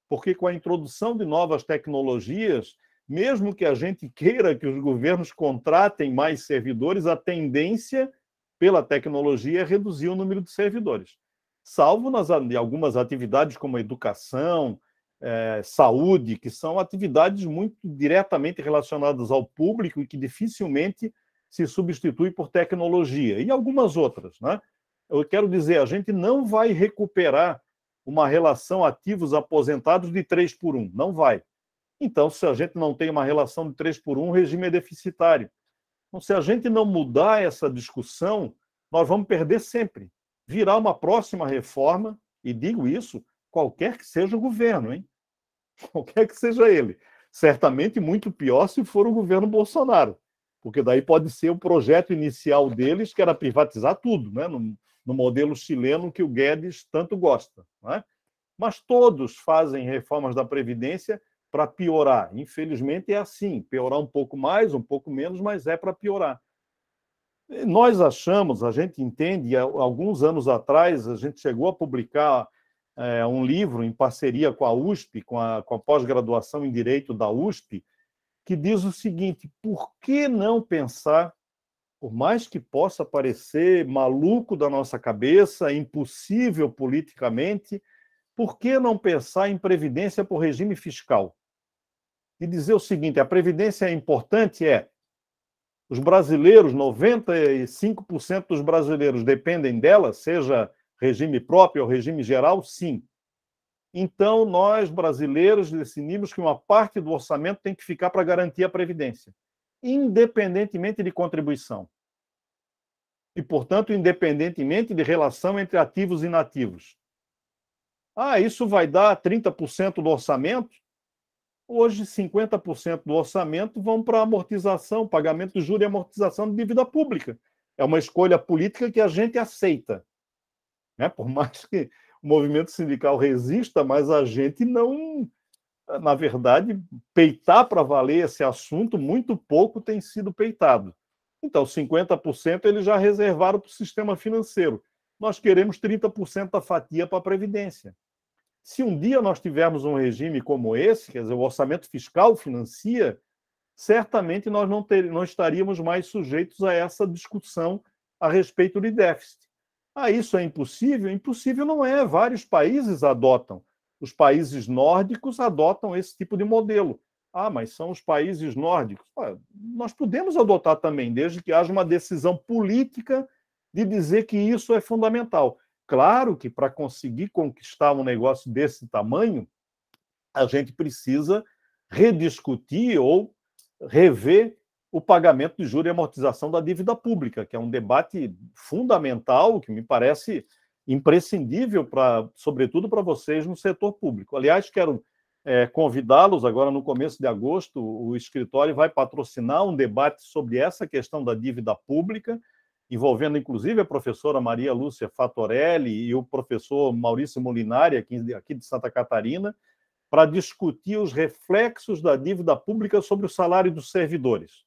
Porque com a introdução de novas tecnologias, mesmo que a gente queira que os governos contratem mais servidores, a tendência pela tecnologia é reduzir o número de servidores. Salvo em algumas atividades como educação, saúde, que são atividades muito diretamente relacionadas ao público e que dificilmente se substitui por tecnologia. E algumas outras, né? Eu quero dizer, a gente não vai recuperar uma relação ativos-aposentados de 3 por 1. Não vai. Então, se a gente não tem uma relação de 3 por 1, o regime é deficitário. Então, se a gente não mudar essa discussão, nós vamos perder sempre. Virá uma próxima reforma, e digo isso, qualquer que seja o governo, hein? Qualquer que seja ele. Certamente muito pior se for o governo Bolsonaro, porque daí pode ser o projeto inicial deles, que era privatizar tudo, né? No modelo chileno que o Guedes tanto gosta, né? Mas todos fazem reformas da Previdência para piorar. Infelizmente é assim, piorar um pouco mais, um pouco menos, mas é para piorar. Nós achamos, a gente entende, alguns anos atrás a gente chegou a publicar um livro em parceria com a USP, com a pós-graduação em Direito da USP, que diz o seguinte: por que não pensar, por mais que possa parecer maluco da nossa cabeça, impossível politicamente, por que não pensar em previdência por regime fiscal? E dizer o seguinte: a previdência é importante? Os brasileiros, 95% dos brasileiros dependem dela, seja regime próprio ou regime geral? Sim. Então, nós, brasileiros, decidimos que uma parte do orçamento tem que ficar para garantir a previdência, independentemente de contribuição. E, portanto, independentemente de relação entre ativos e inativos. Isso vai dar 30% do orçamento? Hoje, 50% do orçamento vão para amortização, pagamento de juros e amortização de dívida pública. É uma escolha política que a gente aceita, né? Por mais que o movimento sindical resista, mas a gente não, na verdade, peitar para valer esse assunto, muito pouco tem sido peitado. Então, 50% eles já reservaram para o sistema financeiro. Nós queremos 30% da fatia para a Previdência. Se um dia nós tivermos um regime como esse, quer dizer, o orçamento fiscal financia, certamente nós não estaríamos mais sujeitos a essa discussão a respeito de déficit. Ah, isso é impossível? Impossível não é. Vários países adotam. Os países nórdicos adotam esse tipo de modelo. Ah, mas são os países nórdicos. Nós podemos adotar também, desde que haja uma decisão política de dizer que isso é fundamental. Claro que para conseguir conquistar um negócio desse tamanho, a gente precisa rediscutir ou rever o pagamento de juros e amortização da dívida pública, que é um debate fundamental, que me parece imprescindível, sobretudo para vocês no setor público. Aliás, quero convidá-los, agora no começo de agosto, o escritório vai patrocinar um debate sobre essa questão da dívida pública, envolvendo inclusive a professora Maria Lúcia Fatorelli e o professor Maurício Molinari, aqui de Santa Catarina, para discutir os reflexos da dívida pública sobre o salário dos servidores.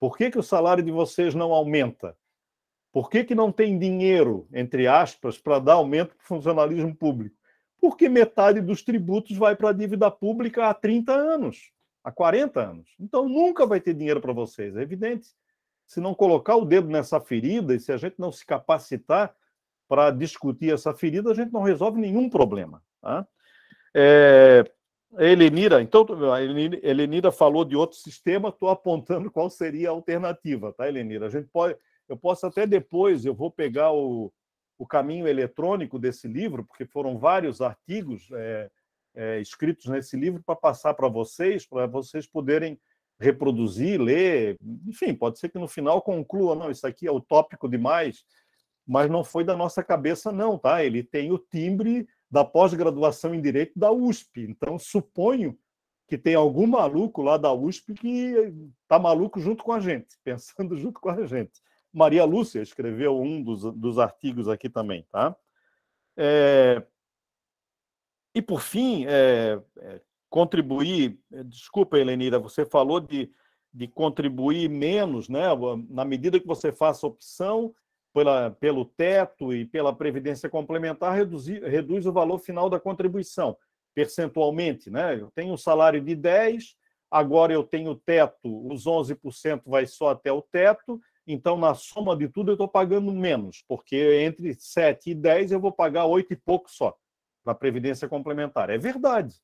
Por que o salário de vocês não aumenta? Por que não tem dinheiro, entre aspas, para dar aumento para o funcionalismo público? Porque metade dos tributos vai para a dívida pública há 30 anos, há 40 anos. Então, nunca vai ter dinheiro para vocês, é evidente. Se não colocar o dedo nessa ferida e se a gente não se capacitar para discutir essa ferida, a gente não resolve nenhum problema. Tá? Helenira, então, a Helenira falou de outro sistema, estou apontando qual seria a alternativa, tá, Helenira? Eu posso até depois, eu vou pegar o caminho eletrônico desse livro, porque foram vários artigos escritos nesse livro para passar para vocês poderem reproduzir, ler, enfim, pode ser que no final conclua, não, isso aqui é utópico demais, mas não foi da nossa cabeça, não, tá? Ele tem o timbre da pós-graduação em Direito da USP, então suponho que tem algum maluco lá da USP que está maluco junto com a gente, pensando junto com a gente. Maria Lúcia escreveu um dos artigos aqui também, tá? E, por fim, contribuir, desculpa, Helenira, você falou de contribuir menos, né? Na medida que você faça opção pelo teto e pela previdência complementar, reduz o valor final da contribuição, percentualmente, né? Eu tenho um salário de 10, agora eu tenho teto, os 11% vai só até o teto, então, na soma de tudo, eu estou pagando menos, porque entre 7 e 10 eu vou pagar 8 e pouco só para a previdência complementar. É verdade.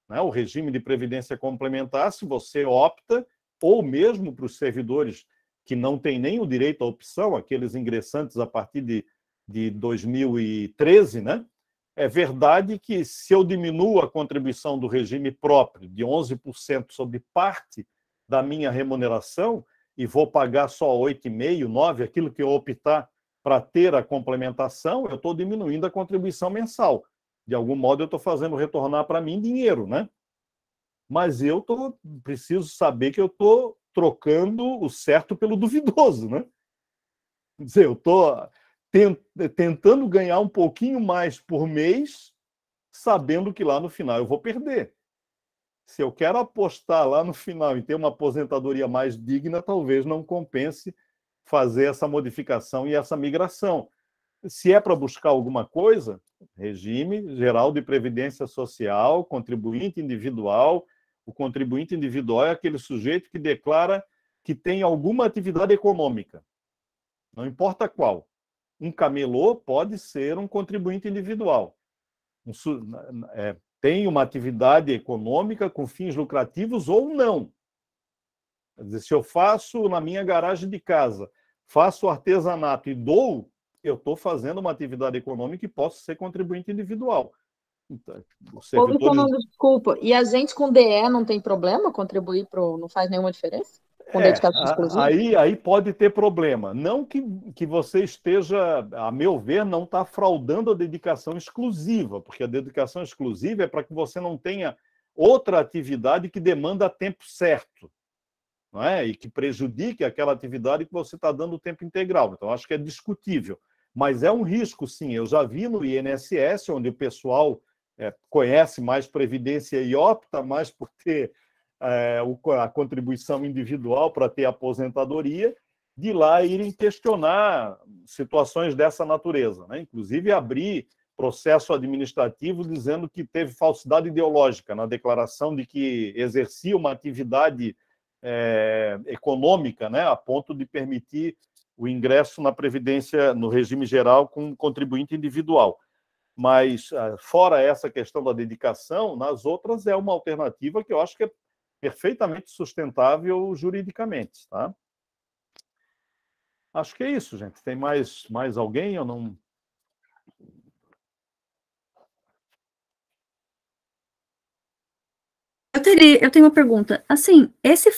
Né? O regime de previdência complementar, se você opta, ou mesmo para os servidores que não têm nem o direito à opção, aqueles ingressantes a partir de 2013, né? É verdade que se eu diminuo a contribuição do regime próprio de 11% sobre parte da minha remuneração e vou pagar só 8,5%, 9%, aquilo que eu optar para ter a complementação, eu estou diminuindo a contribuição mensal. De algum modo, eu estou fazendo retornar para mim dinheiro, né? Mas eu preciso saber que eu estou trocando o certo pelo duvidoso, né? Quer dizer, eu estou tentando ganhar um pouquinho mais por mês, sabendo que lá no final eu vou perder. Se eu quero apostar lá no final e ter uma aposentadoria mais digna, talvez não compense fazer essa modificação e essa migração. Se é para buscar alguma coisa, regime geral de previdência social, contribuinte individual. O contribuinte individual é aquele sujeito que declara que tem alguma atividade econômica, não importa qual. Um camelô pode ser um contribuinte individual. Tem uma atividade econômica com fins lucrativos ou não. Quer dizer, se eu faço na minha garagem de casa, faço artesanato e dou, eu estou fazendo uma atividade econômica e posso ser contribuinte individual. Então, desculpa, e a gente com DE não tem problema contribuir não faz nenhuma diferença? Com dedicação exclusiva? Aí pode ter problema. Não que você esteja, a meu ver, não está fraudando a dedicação exclusiva, porque a dedicação exclusiva é para que você não tenha outra atividade que demanda tempo certo, não é? E que prejudique aquela atividade que você está dando o tempo integral. Então, acho que é discutível. Mas é um risco, sim. Eu já vi no INSS, onde o pessoal conhece mais Previdência e opta mais por ter a contribuição individual para ter aposentadoria, de lá irem questionar situações dessa natureza, né? Inclusive abrir processo administrativo dizendo que teve falsidade ideológica na declaração de que exercia uma atividade econômica, né, a ponto de permitir o ingresso na Previdência, no regime geral, com contribuinte individual. Mas, fora essa questão da dedicação, nas outras é uma alternativa que eu acho que é perfeitamente sustentável juridicamente, tá? Acho que é isso, gente. Tem mais alguém ou não? Eu tenho uma pergunta. Assim, esse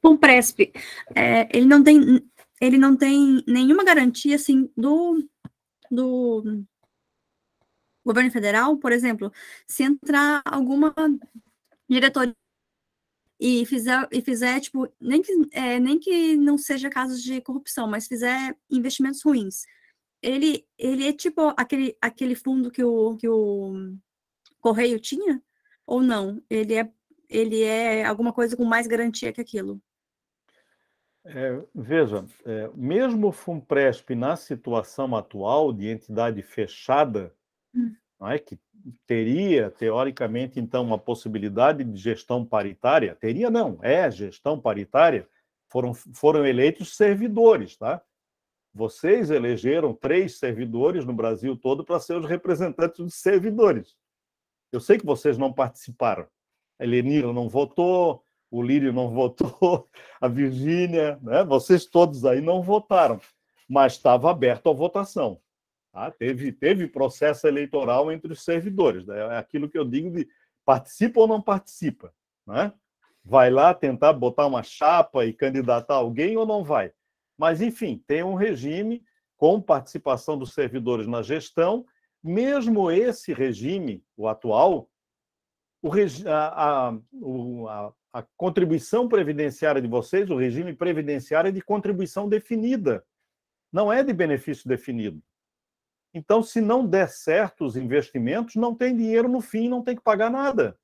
FUNPRESP, ele não tem nenhuma garantia, assim, do governo federal? Por exemplo, se entrar alguma diretoria e fizer tipo, nem que não seja casos de corrupção, mas fizer investimentos ruins, ele é tipo aquele fundo que o Correio tinha? Ou não? Ele é alguma coisa com mais garantia que aquilo? Veja, mesmo o FUNPRESP na situação atual de entidade fechada, não é, que teria, teoricamente, então, uma possibilidade de gestão paritária, teria não, gestão paritária, foram eleitos servidores, tá? Vocês elegeram 3 servidores no Brasil todo para ser os representantes dos servidores. Eu sei que vocês não participaram. A Helenira não votou, o Lírio não votou, a Virgínia, né? Vocês todos aí não votaram, mas estava aberto à votação. Tá? Teve processo eleitoral entre os servidores. Né? É aquilo que eu digo de participa ou não participa. Né? Vai lá tentar botar uma chapa e candidatar alguém ou não vai? Mas, enfim, tem um regime com participação dos servidores na gestão. Mesmo esse regime, o atual, a contribuição previdenciária de vocês, o regime previdenciário é de contribuição definida, não é de benefício definido. Então, se não der certo os investimentos, não tem dinheiro no fim, não tem que pagar nada.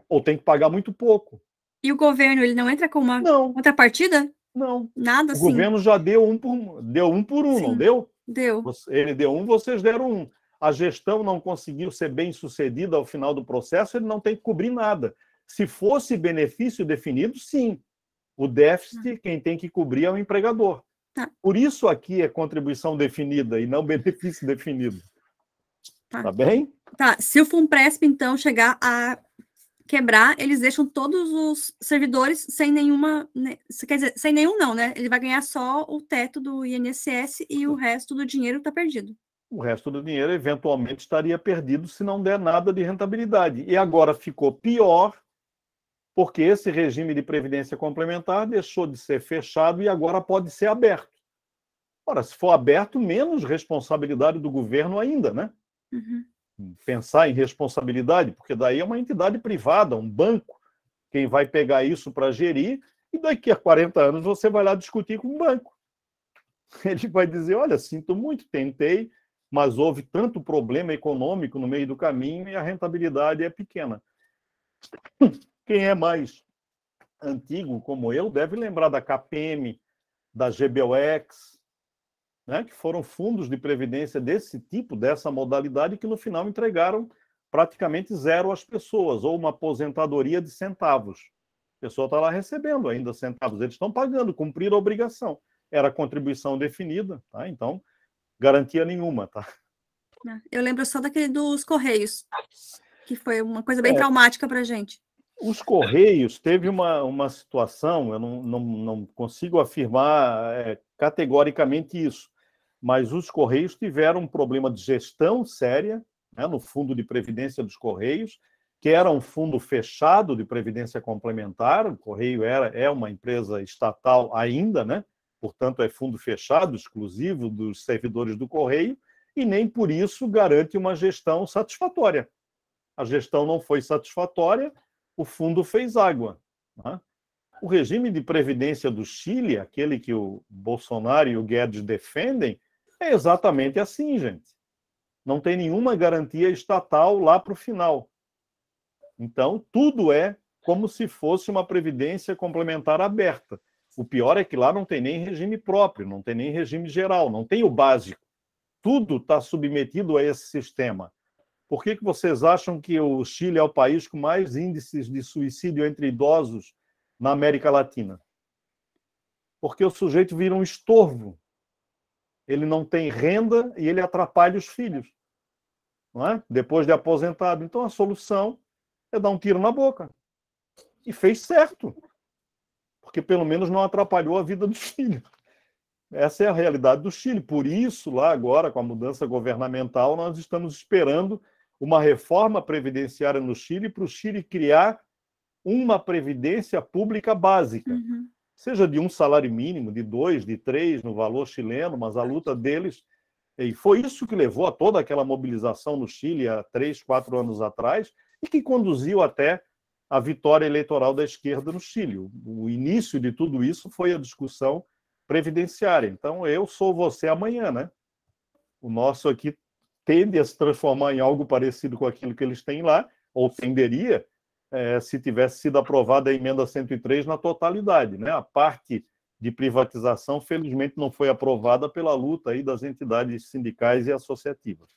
Ou tem que pagar muito pouco. E o governo, ele não entra com uma contrapartida? Não. Nada assim. O governo já deu um por um, Sim, não deu? Deu. Ele deu um, vocês deram um. A gestão não conseguiu ser bem sucedida ao final do processo, ele não tem que cobrir nada. Se fosse benefício definido, sim. O déficit, quem tem que cobrir é o empregador. Por isso aqui é contribuição definida e não benefício definido. Tá bem? Tá. Se o FUNPRESP, então, chegar a quebrar, eles deixam todos os servidores sem nenhuma... Quer dizer, sem nenhum não, né? Ele vai ganhar só o teto do INSS e o resto do dinheiro está perdido. O resto do dinheiro, eventualmente, estaria perdido se não der nada de rentabilidade. E agora ficou pior, porque esse regime de previdência complementar deixou de ser fechado e agora pode ser aberto. Ora, se for aberto, menos responsabilidade do governo ainda, né? Uhum. Pensar em responsabilidade, porque daí é uma entidade privada, um banco, quem vai pegar isso para gerir, e daqui a 40 anos você vai lá discutir com o banco. Ele vai dizer, olha, sinto muito, tentei, mas houve tanto problema econômico no meio do caminho e a rentabilidade é pequena. Quem é mais antigo, como eu, deve lembrar da KPM, da GBOX, né, que foram fundos de previdência desse tipo, dessa modalidade, que no final entregaram praticamente zero às pessoas, ou uma aposentadoria de centavos. A pessoa está lá recebendo ainda centavos, eles estão pagando, cumpriram a obrigação. Era contribuição definida, tá? Então, garantia nenhuma. Tá? Eu lembro só daquele dos Correios, que foi uma coisa bem traumática para a gente. Os Correios teve uma situação, eu não consigo afirmar categoricamente isso, mas os Correios tiveram um problema de gestão séria, né, no fundo de previdência dos Correios, que era um fundo fechado de previdência complementar. O Correio é uma empresa estatal ainda, né? Portanto, é fundo fechado, exclusivo dos servidores do Correio, e nem por isso garante uma gestão satisfatória. a gestão não foi satisfatória, o fundo fez água, né? O regime de previdência do Chile, aquele que o Bolsonaro e o Guedes defendem, é exatamente assim, gente. Não tem nenhuma garantia estatal lá para o final. Então, tudo é como se fosse uma previdência complementar aberta. O pior é que lá não tem nem regime próprio, não tem nem regime geral, não tem o básico. Tudo está submetido a esse sistema. Por que vocês acham que o Chile é o país com mais índices de suicídio entre idosos na América Latina? Porque o sujeito vira um estorvo. Ele não tem renda e ele atrapalha os filhos, não é? Depois de aposentado. Então, a solução é dar um tiro na boca. E fez certo. Porque, pelo menos, não atrapalhou a vida dos filhos. Essa é a realidade do Chile. Por isso, lá agora, com a mudança governamental, nós estamos esperando uma reforma previdenciária no Chile para o Chile criar uma previdência pública básica. Seja de um salário mínimo, de 2, de 3, no valor chileno, mas a luta deles... E foi isso que levou a toda aquela mobilização no Chile há 3, 4 anos atrás e que conduziu até a vitória eleitoral da esquerda no Chile. O início de tudo isso foi a discussão previdenciária. Então, eu sou você amanhã, né? O nosso aqui tende a se transformar em algo parecido com aquilo que eles têm lá, ou tenderia, se tivesse sido aprovada a emenda 103 na totalidade, né? A parte de privatização, felizmente, não foi aprovada pela luta aí das entidades sindicais e associativas.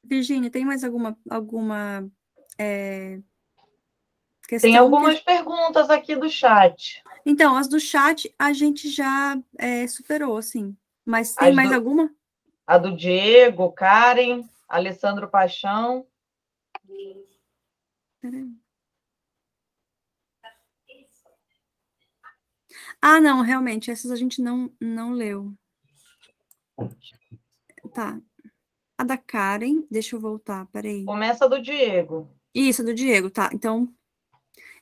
Virgínia, tem mais alguma questão? Tem algumas perguntas aqui do chat. Então, as do chat a gente já superou, assim. Mas tem mais alguma? A do Diego, Karen, Alessandro Paixão. Ah, não, realmente, essas a gente não leu. Tá. A da Karen, deixa eu voltar, peraí. Começa do Diego. Isso, do Diego, tá. Então,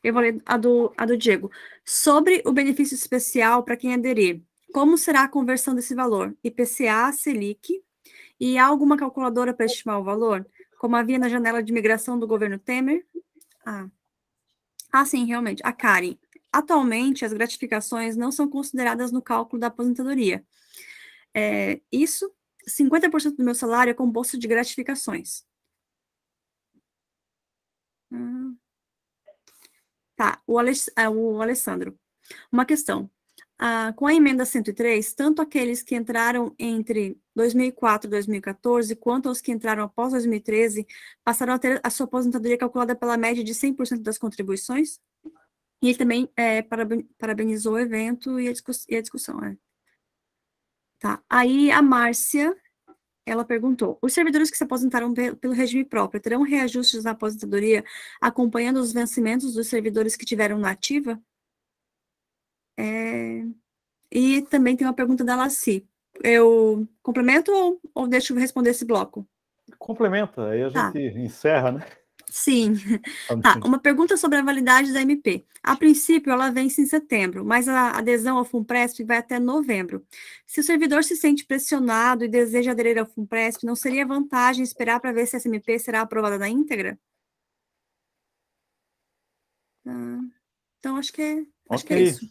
eu vou ler a do Diego. Sobre o benefício especial para quem aderir, como será a conversão desse valor? IPCA, Selic, e há alguma calculadora para estimar o valor? Como havia na janela de migração do governo Temer? Sim, realmente. A Karen. Atualmente, as gratificações não são consideradas no cálculo da aposentadoria. 50% do meu salário é composto de gratificações. Tá, o Alessandro. Uma questão. Com a emenda 103, tanto aqueles que entraram entre 2004 e 2014, quanto os que entraram após 2013, passaram a ter a sua aposentadoria calculada pela média de 100% das contribuições? E ele também parabenizou o evento e a discussão. Tá. Aí a Márcia, ela perguntou, os servidores que se aposentaram pelo regime próprio terão reajustes na aposentadoria acompanhando os vencimentos dos servidores que tiveram na ativa? E também tem uma pergunta da Laci. Eu complemento ou deixo eu responder esse bloco? Complementa, aí a gente encerra, né? Sim. Tá, uma pergunta sobre a validade da MP. A princípio, ela vence em setembro, mas a adesão ao FUNPRESP vai até novembro. Se o servidor se sente pressionado e deseja aderir ao FUNPRESP, não seria vantagem esperar para ver se essa MP será aprovada na íntegra? Então, acho que é isso.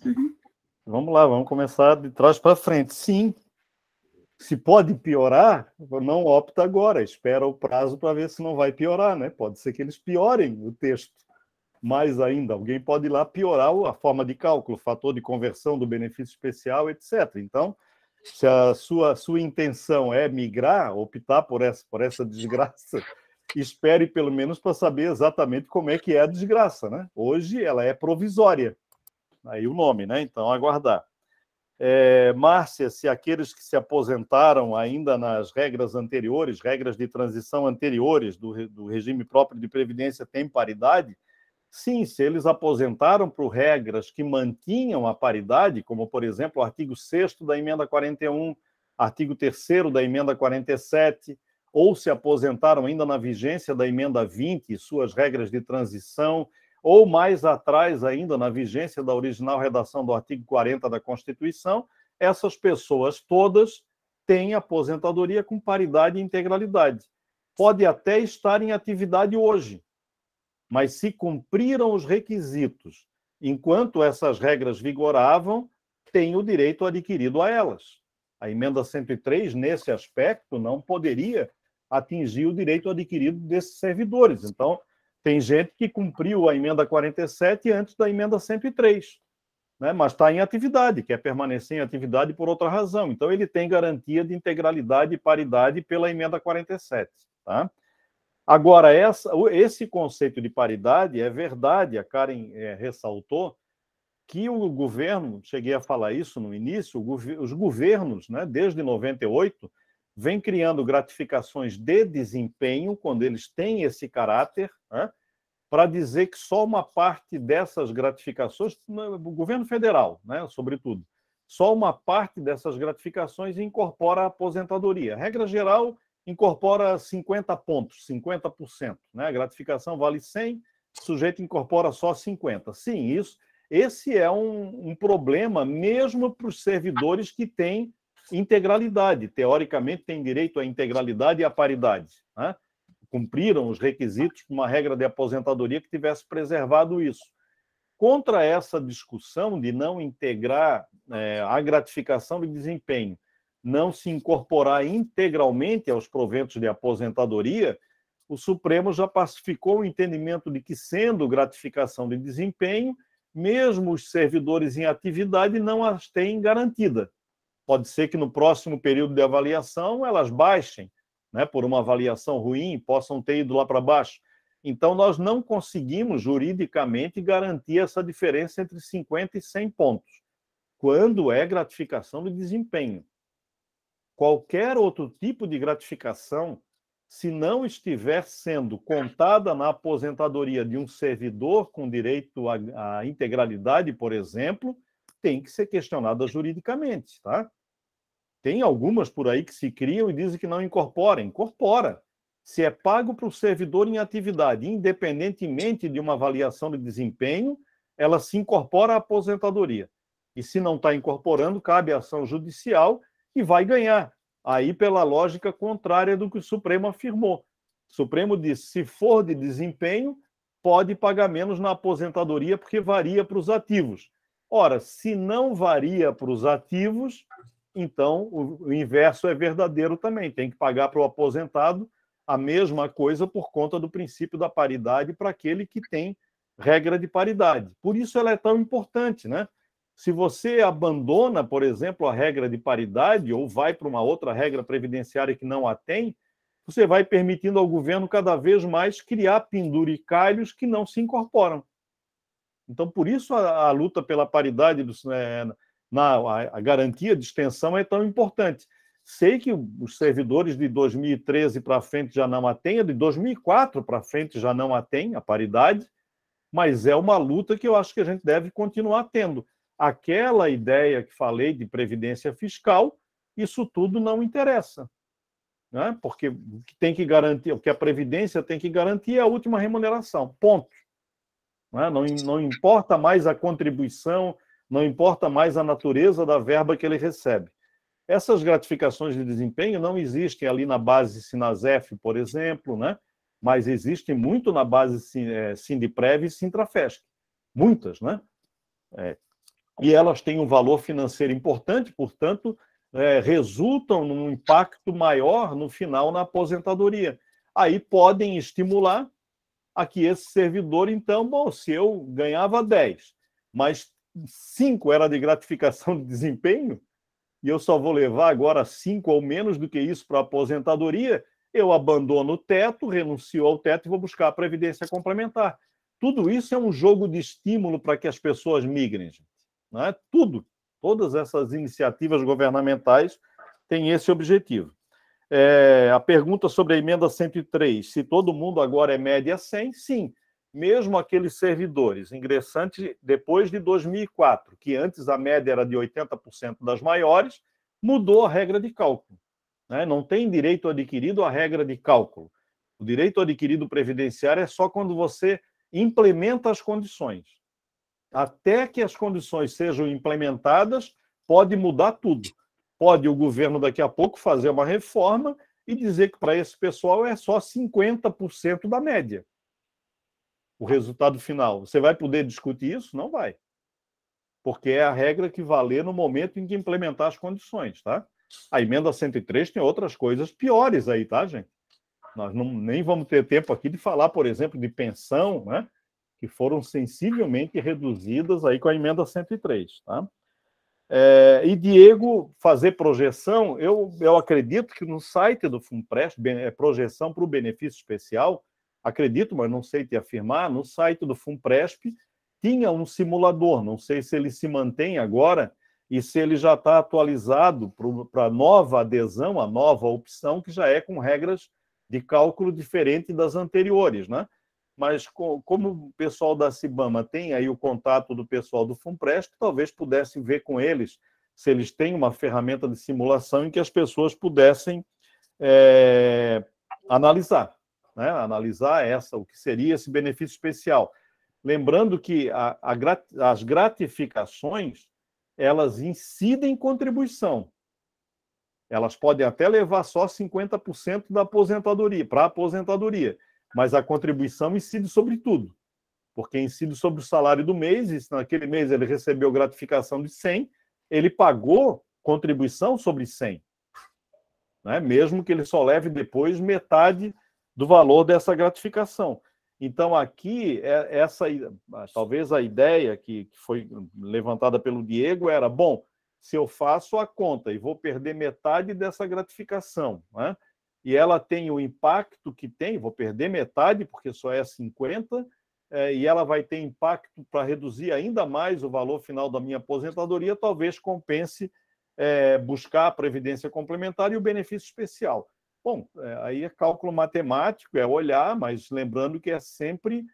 Vamos lá, vamos começar de trás para frente. Sim, se pode piorar, não opta agora, espera o prazo para ver se não vai piorar, né? Pode ser que eles piorem o texto mais ainda. Alguém pode ir lá piorar a forma de cálculo, o fator de conversão do benefício especial, etc. Então, se a sua intenção é migrar, optar por essa desgraça, espere pelo menos para saber exatamente como é que é a desgraça, né? Hoje ela é provisória, aí o nome, né? Então, aguardar. Márcia, se aqueles que se aposentaram ainda nas regras anteriores, regras de transição anteriores do regime próprio de previdência têm paridade, sim, se eles aposentaram por regras que mantinham a paridade, como, por exemplo, o artigo 6º da emenda 41, artigo 3º da emenda 47, ou se aposentaram ainda na vigência da emenda 20 e suas regras de transição, ou mais atrás ainda, na vigência da original redação do artigo 40 da Constituição, essas pessoas todas têm aposentadoria com paridade e integralidade. Pode até estar em atividade hoje, mas se cumpriram os requisitos enquanto essas regras vigoravam, têm o direito adquirido a elas. A emenda 103, nesse aspecto, não poderia atingir o direito adquirido desses servidores. Então, tem gente que cumpriu a emenda 47 antes da emenda 103, né? Mas está em atividade, quer permanecer em atividade por outra razão. Então, ele tem garantia de integralidade e paridade pela emenda 47. Tá? Agora, esse conceito de paridade é verdade, a Karen ressaltou, que o governo, cheguei a falar isso no início, os governos, né, desde 98, vêm criando gratificações de desempenho, quando eles têm esse caráter, né, para dizer que só uma parte dessas gratificações, o governo federal, né, sobretudo, só uma parte dessas gratificações incorpora a aposentadoria. A regra geral incorpora 50 pontos, 50%. Né? A gratificação vale 100, o sujeito incorpora só 50. Sim, esse é um problema mesmo para os servidores que têm integralidade. Teoricamente, têm direito à integralidade e à paridade. Né? Cumpriram os requisitos para uma regra de aposentadoria que tivesse preservado isso. Contra essa discussão de não integrar a gratificação de desempenho, não se incorporar integralmente aos proventos de aposentadoria, o Supremo já pacificou o entendimento de que, sendo gratificação de desempenho, mesmo os servidores em atividade não as têm garantida. Pode ser que no próximo período de avaliação elas baixem, né, por uma avaliação ruim, possam ter ido lá para baixo. Então, nós não conseguimos juridicamente garantir essa diferença entre 50 e 100 pontos, quando é gratificação de desempenho. Qualquer outro tipo de gratificação, se não estiver sendo contada na aposentadoria de um servidor com direito à integralidade, por exemplo, tem que ser questionada juridicamente, tá? Tem algumas por aí que se criam e dizem que não incorpora. Incorpora. Se é pago para o servidor em atividade, independentemente de uma avaliação de desempenho, ela se incorpora à aposentadoria. E se não está incorporando, cabe a ação judicial e vai ganhar. Aí, pela lógica contrária do que o Supremo afirmou. O Supremo disse, se for de desempenho, pode pagar menos na aposentadoria, porque varia para os ativos. Ora, se não varia para os ativos, então o inverso é verdadeiro também. Tem que pagar para o aposentado a mesma coisa por conta do princípio da paridade para aquele que tem regra de paridade. Por isso ela é tão importante, né? Se você abandona, por exemplo, a regra de paridade ou vai para uma outra regra previdenciária que não a tem, você vai permitindo ao governo cada vez mais criar penduricalhos que não se incorporam. Então, por isso a luta pela paridade, a garantia de extensão é tão importante. Sei que os servidores de 2013 para frente já não a têm, de 2004 para frente já não a têm, a paridade, mas é uma luta que eu acho que a gente deve continuar tendo. Aquela ideia que falei de previdência fiscal, isso tudo não interessa, né? Porque o que tem que garantir, o que a Previdência tem que garantir é a última remuneração, ponto. Não importa mais a contribuição, não importa mais a natureza da verba que ele recebe. Essas gratificações de desempenho não existem ali na base Sinasef, por exemplo, né? Mas existem muito na base Sindiprev e Sintrafesc. Muitas, né? E elas têm um valor financeiro importante, portanto, resultam num impacto maior no final na aposentadoria. Aí podem estimular a que esse servidor, então, bom, se eu ganhava 10, mas 5 era de gratificação de desempenho, e eu só vou levar agora 5 ou menos do que isso para a aposentadoria, eu abandono o teto, renuncio ao teto e vou buscar a previdência complementar. Tudo isso é um jogo de estímulo para que as pessoas migrem, gente. Não é? Todas essas iniciativas governamentais têm esse objetivo. A pergunta sobre a emenda 103, se todo mundo agora é média 100, sim. Mesmo aqueles servidores ingressantes depois de 2004, que antes a média era de 80% das maiores, mudou a regra de cálculo. Né? Não tem direito adquirido a regra de cálculo. O direito adquirido previdenciário é só quando você implementa as condições. Até que as condições sejam implementadas, pode mudar tudo. Pode o governo daqui a pouco fazer uma reforma e dizer que para esse pessoal é só 50% da média. O resultado final. Você vai poder discutir isso? Não vai. Porque é a regra que valer no momento em que implementar as condições, tá? A emenda 103 tem outras coisas piores aí, tá, gente? Nós nem vamos ter tempo aqui de falar, por exemplo, de pensão, né? Que foram sensivelmente reduzidas aí com a emenda 103, tá? E Diego, fazer projeção, eu acredito que no site do FUNPRESP, projeção para o benefício especial, acredito, mas não sei te afirmar, no site do FUNPRESP tinha um simulador, não sei se ele se mantém agora e se ele já está atualizado para a nova adesão, a nova opção, que já é com regras de cálculo diferente das anteriores, né? Mas como o pessoal da Cibama tem aí o contato do pessoal do FUNPRESP, talvez pudessem ver com eles se eles têm uma ferramenta de simulação em que as pessoas pudessem analisar, né? Analisar o que seria esse benefício especial. Lembrando que as gratificações, elas incidem em contribuição. Elas podem até levar só 50% da aposentadoria, para a aposentadoria, mas a contribuição incide sobre tudo, porque incide sobre o salário do mês, e se naquele mês ele recebeu gratificação de 100, ele pagou contribuição sobre 100, né? Mesmo que ele só leve depois metade do valor dessa gratificação. Então, aqui, talvez a ideia que foi levantada pelo Diego era, bom, se eu faço a conta e vou perder metade dessa gratificação, né? E ela tem o impacto que tem, vou perder metade, porque só é 50, e ela vai ter impacto para reduzir ainda mais o valor final da minha aposentadoria, talvez compense buscar a previdência complementar e o benefício especial. Bom, aí é cálculo matemático, é olhar, mas lembrando que é sempre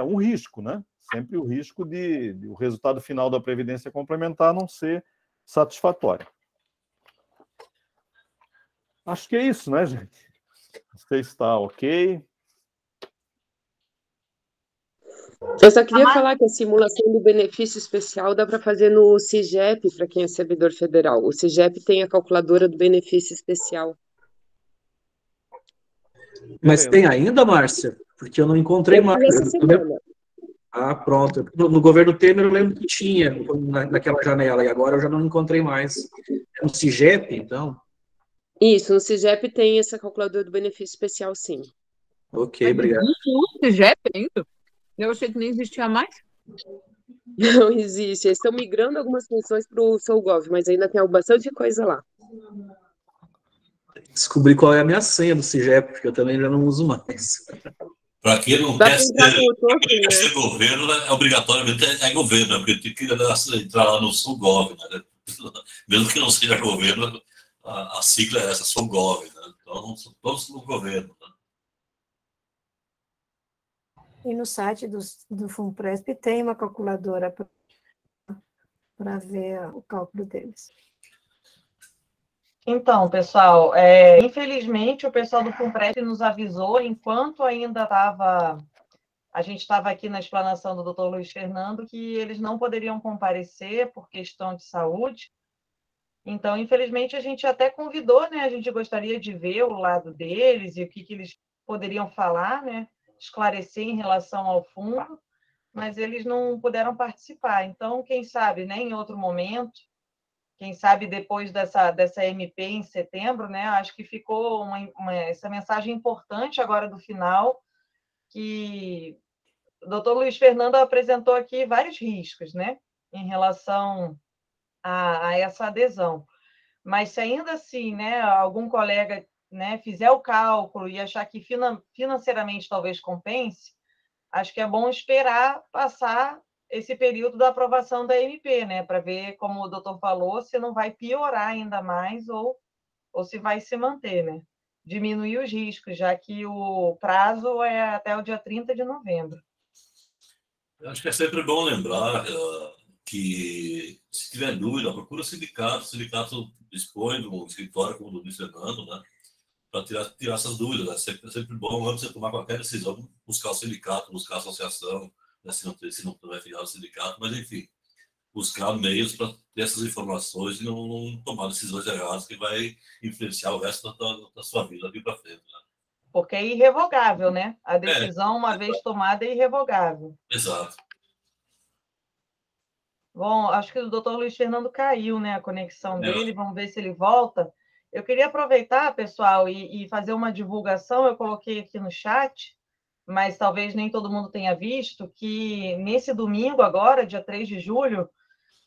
um risco, né? Sempre o risco de o resultado final da previdência complementar não ser satisfatório. Acho que é isso, né, gente? Não sei se está ok. Eu só queria falar que a simulação do benefício especial dá para fazer no CIGEP, para quem é servidor federal. O CIGEP tem a calculadora do benefício especial. Mas tem ainda, Márcia? Porque eu não encontrei mais. Essa semana. Ah, pronto. No governo Temer eu lembro que tinha naquela janela, e agora eu já não encontrei mais. É no CIGEP, então? Isso, no CIGEP tem essa calculadora do benefício especial, sim. Ok, obrigado. Existe no CIGEP ainda? Eu achei que nem existia mais. Não existe. Eles estão migrando algumas funções para o SouGov, mas ainda tem bastante coisa lá. Descobri qual é a minha senha do CIGEP, porque eu também já não uso mais. Para quem não quer ser governo, obrigatoriamente é governo, porque tem que entrar lá no SouGov, né? Mesmo que não seja governo, a sigla é essa, SouGov, né? Então, todos no governo. Né? E no site do FUNPRESP tem uma calculadora para ver o cálculo deles. Então, pessoal, infelizmente o pessoal do FUNPRESP nos avisou, enquanto ainda a gente estava aqui na explanação do Dr. Luiz Fernando, que eles não poderiam comparecer por questão de saúde. Então, infelizmente, a gente até convidou, né? A gente gostaria de ver o lado deles e o que eles poderiam falar, né? Esclarecer em relação ao fundo, mas eles não puderam participar. Então, quem sabe, né, em outro momento, quem sabe depois dessa MP em setembro, né, acho que ficou essa mensagem importante agora do final, que o doutor Luiz Fernando apresentou aqui vários riscos, né, em relação a essa adesão. Mas se ainda assim, né, algum colega, né, fizer o cálculo e achar que financeiramente talvez compense, acho que é bom esperar passar esse período da aprovação da MP, né, para ver, como o doutor falou, se não vai piorar ainda mais ou se vai se manter, né? Diminuir os riscos, já que o prazo é até o dia 30 de novembro. Eu acho que é sempre bom lembrar que, se tiver dúvida, procura o sindicato. O sindicato dispõe de um escritório como o do Luiz Fernando, né? para tirar essas dúvidas. Né? Sempre bom, antes de você tomar qualquer decisão, buscar o sindicato, buscar a associação, né? Se não tiver filiado ao sindicato, mas enfim, buscar meios para ter essas informações e não tomar decisões erradas que vai influenciar o resto da sua vida aqui para frente. Né? Porque é irrevogável, né? A decisão, uma vez tomada, é irrevogável. Exato. Bom, acho que o doutor Luiz Fernando caiu, né? A conexão dele, vamos ver se ele volta. Eu queria aproveitar, pessoal, e fazer uma divulgação. Eu coloquei aqui no chat, mas talvez nem todo mundo tenha visto, que nesse domingo, agora, dia 3 de julho,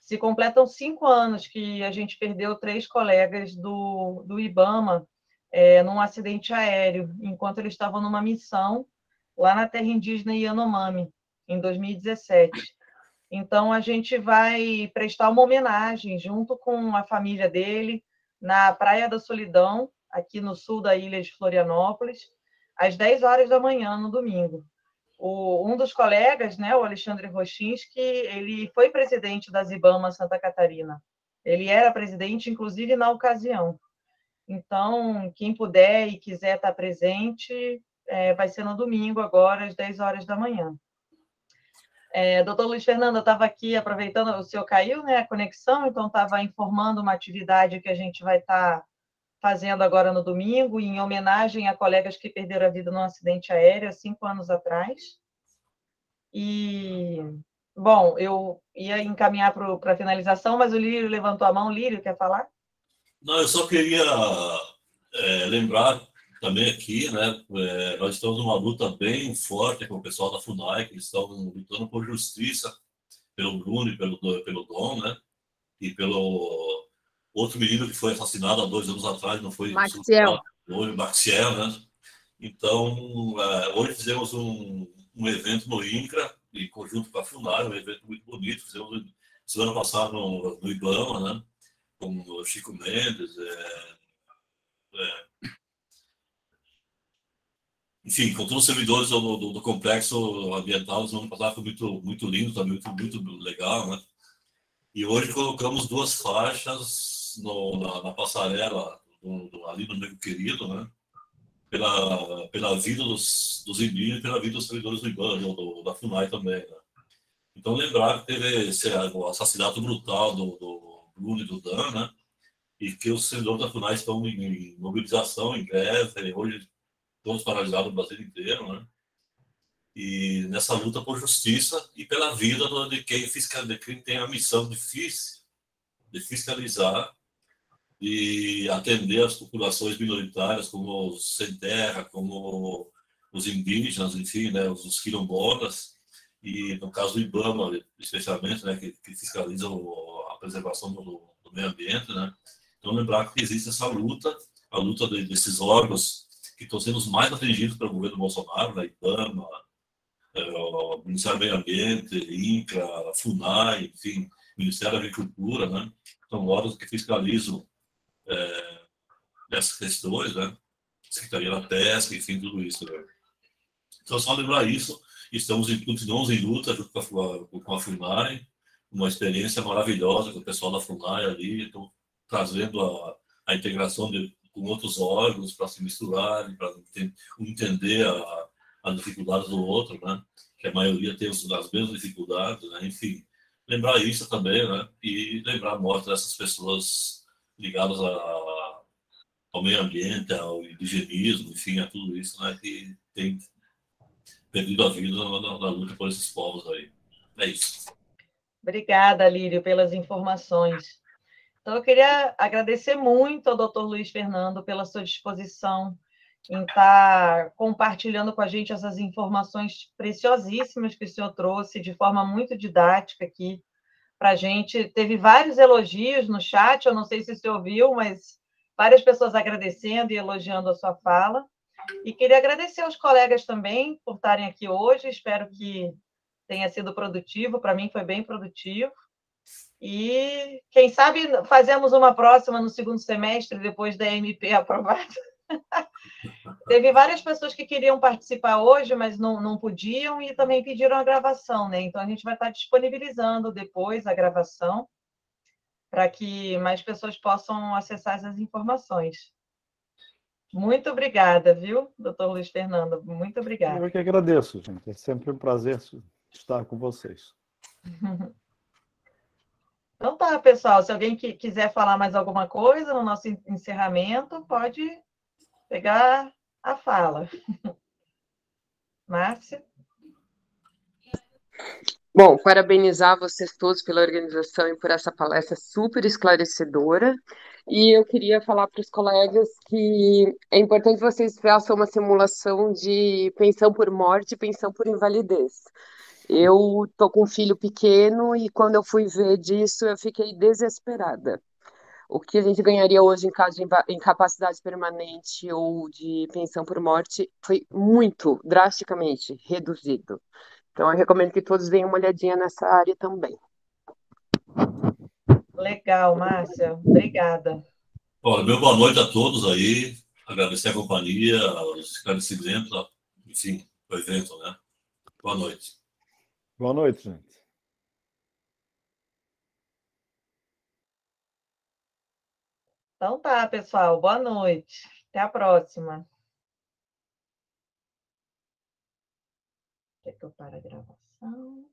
se completam 5 anos que a gente perdeu 3 colegas do IBAMA num acidente aéreo, enquanto eles estavam numa missão lá na terra indígena Yanomami, em 2017. Então, a gente vai prestar uma homenagem junto com a família dele na Praia da Solidão, aqui no sul da ilha de Florianópolis, às 10 horas da manhã, no domingo. Um dos colegas, né, o Alexandre Rochinski, ele foi presidente da Ibama Santa Catarina. Ele era presidente, inclusive, na ocasião. Então, quem puder e quiser estar presente, vai ser no domingo, agora, às 10 horas da manhã. Doutor Luiz Fernando, eu estava aqui aproveitando, o senhor caiu, né, a conexão, então estava informando uma atividade que a gente vai estar fazendo agora no domingo, em homenagem a colegas que perderam a vida num acidente aéreo há 5 anos atrás. E, bom, eu ia encaminhar para a finalização, mas o Lírio levantou a mão. Lírio, quer falar? Não, eu só queria lembrar também aqui, né? Nós estamos numa luta bem forte com o pessoal da FUNAI, que eles estão lutando por justiça pelo Bruno e pelo Dom, né? E pelo outro menino que foi assassinado há 2 anos atrás, não foi? Maxiel. O Maxiel, né? Então, hoje fizemos um evento no INCRA, em conjunto com a FUNAI, um evento muito bonito. Fizemos semana passada no IBAMA, né? Com o Chico Mendes, enfim, com todos os servidores do complexo ambiental. O ano passado foi muito lindo, também muito legal, né? E hoje colocamos 2 faixas na passarela ali no Nego Querido, né? Pela vida dos indígenas e pela vida dos servidores do IBAMA, da FUNAI também, né? Então, lembrar que teve o assassinato brutal do Bruno e do Dan, né? E que os servidores da FUNAI estão em mobilização, em greve, hoje todos paralisados no Brasil inteiro, né? E nessa luta por justiça e pela vida de quem tem a missão difícil de fiscalizar e atender as populações minoritárias, como os sem terra, como os indígenas, enfim, né, os quilombolas, e no caso do IBAMA, especialmente, né, que fiscaliza a preservação do meio ambiente, né? Então, lembrar que existe essa luta, a luta desses órgãos que estão sendo os mais atingidos pelo governo Bolsonaro, né, IBAMA, o Ministério do Meio Ambiente, INCRA, FUNAI, enfim, Ministério da Agricultura, né? São órgãos que fiscalizam essas questões, né? Secretaria da Pesca, enfim, tudo isso. Né? Então, só lembrar isso, continuamos em luta junto com a FUNAI, uma experiência maravilhosa com o pessoal da FUNAI ali, então, trazendo a integração com outros órgãos para se misturarem, para entender as dificuldades do outro, né? Que a maioria tem as mesmas dificuldades, né? Enfim, lembrar isso também, né? E lembrar a morte dessas pessoas ligadas ao meio ambiente, ao indigenismo, enfim, a tudo isso, né? Que tem perdido a vida na luta por esses povos aí. É isso. Obrigada, Lírio, pelas informações. Então, eu queria agradecer muito ao doutor Luiz Fernando pela sua disposição em estar compartilhando com a gente essas informações preciosíssimas que o senhor trouxe de forma muito didática aqui para a gente. Teve vários elogios no chat, eu não sei se o senhor viu, mas várias pessoas agradecendo e elogiando a sua fala. E queria agradecer aos colegas também por estarem aqui hoje, espero que tenha sido produtivo, para mim foi bem produtivo. E, quem sabe, fazemos uma próxima no segundo semestre, depois da MP aprovada. Teve várias pessoas que queriam participar hoje, mas não podiam, e também pediram a gravação, né? Então, a gente vai estar disponibilizando depois a gravação, para que mais pessoas possam acessar essas informações. Muito obrigada, viu, doutor Luiz Fernando? Muito obrigada. Eu que agradeço, gente. É sempre um prazer estar com vocês. Então tá, pessoal. Se alguém quiser falar mais alguma coisa no nosso encerramento, pode pegar a fala. Márcia? Bom, parabenizar vocês todos pela organização e por essa palestra super esclarecedora. E eu queria falar para os colegas que é importante vocês façam uma simulação de pensão por morte e pensão por invalidez. Eu tô com um filho pequeno e quando eu fui ver disso, eu fiquei desesperada. O que a gente ganharia hoje em caso de incapacidade permanente ou de pensão por morte foi muito, drasticamente reduzido. Então, eu recomendo que todos deem uma olhadinha nessa área também. Legal, Márcia. Obrigada. Olha, meu boa noite a todos aí. Agradecer a companhia, os esclarecimentos, enfim, o evento, né? Boa noite. Boa noite, gente. Então tá, pessoal. Boa noite. Até a próxima. Quer que eu pare a gravação?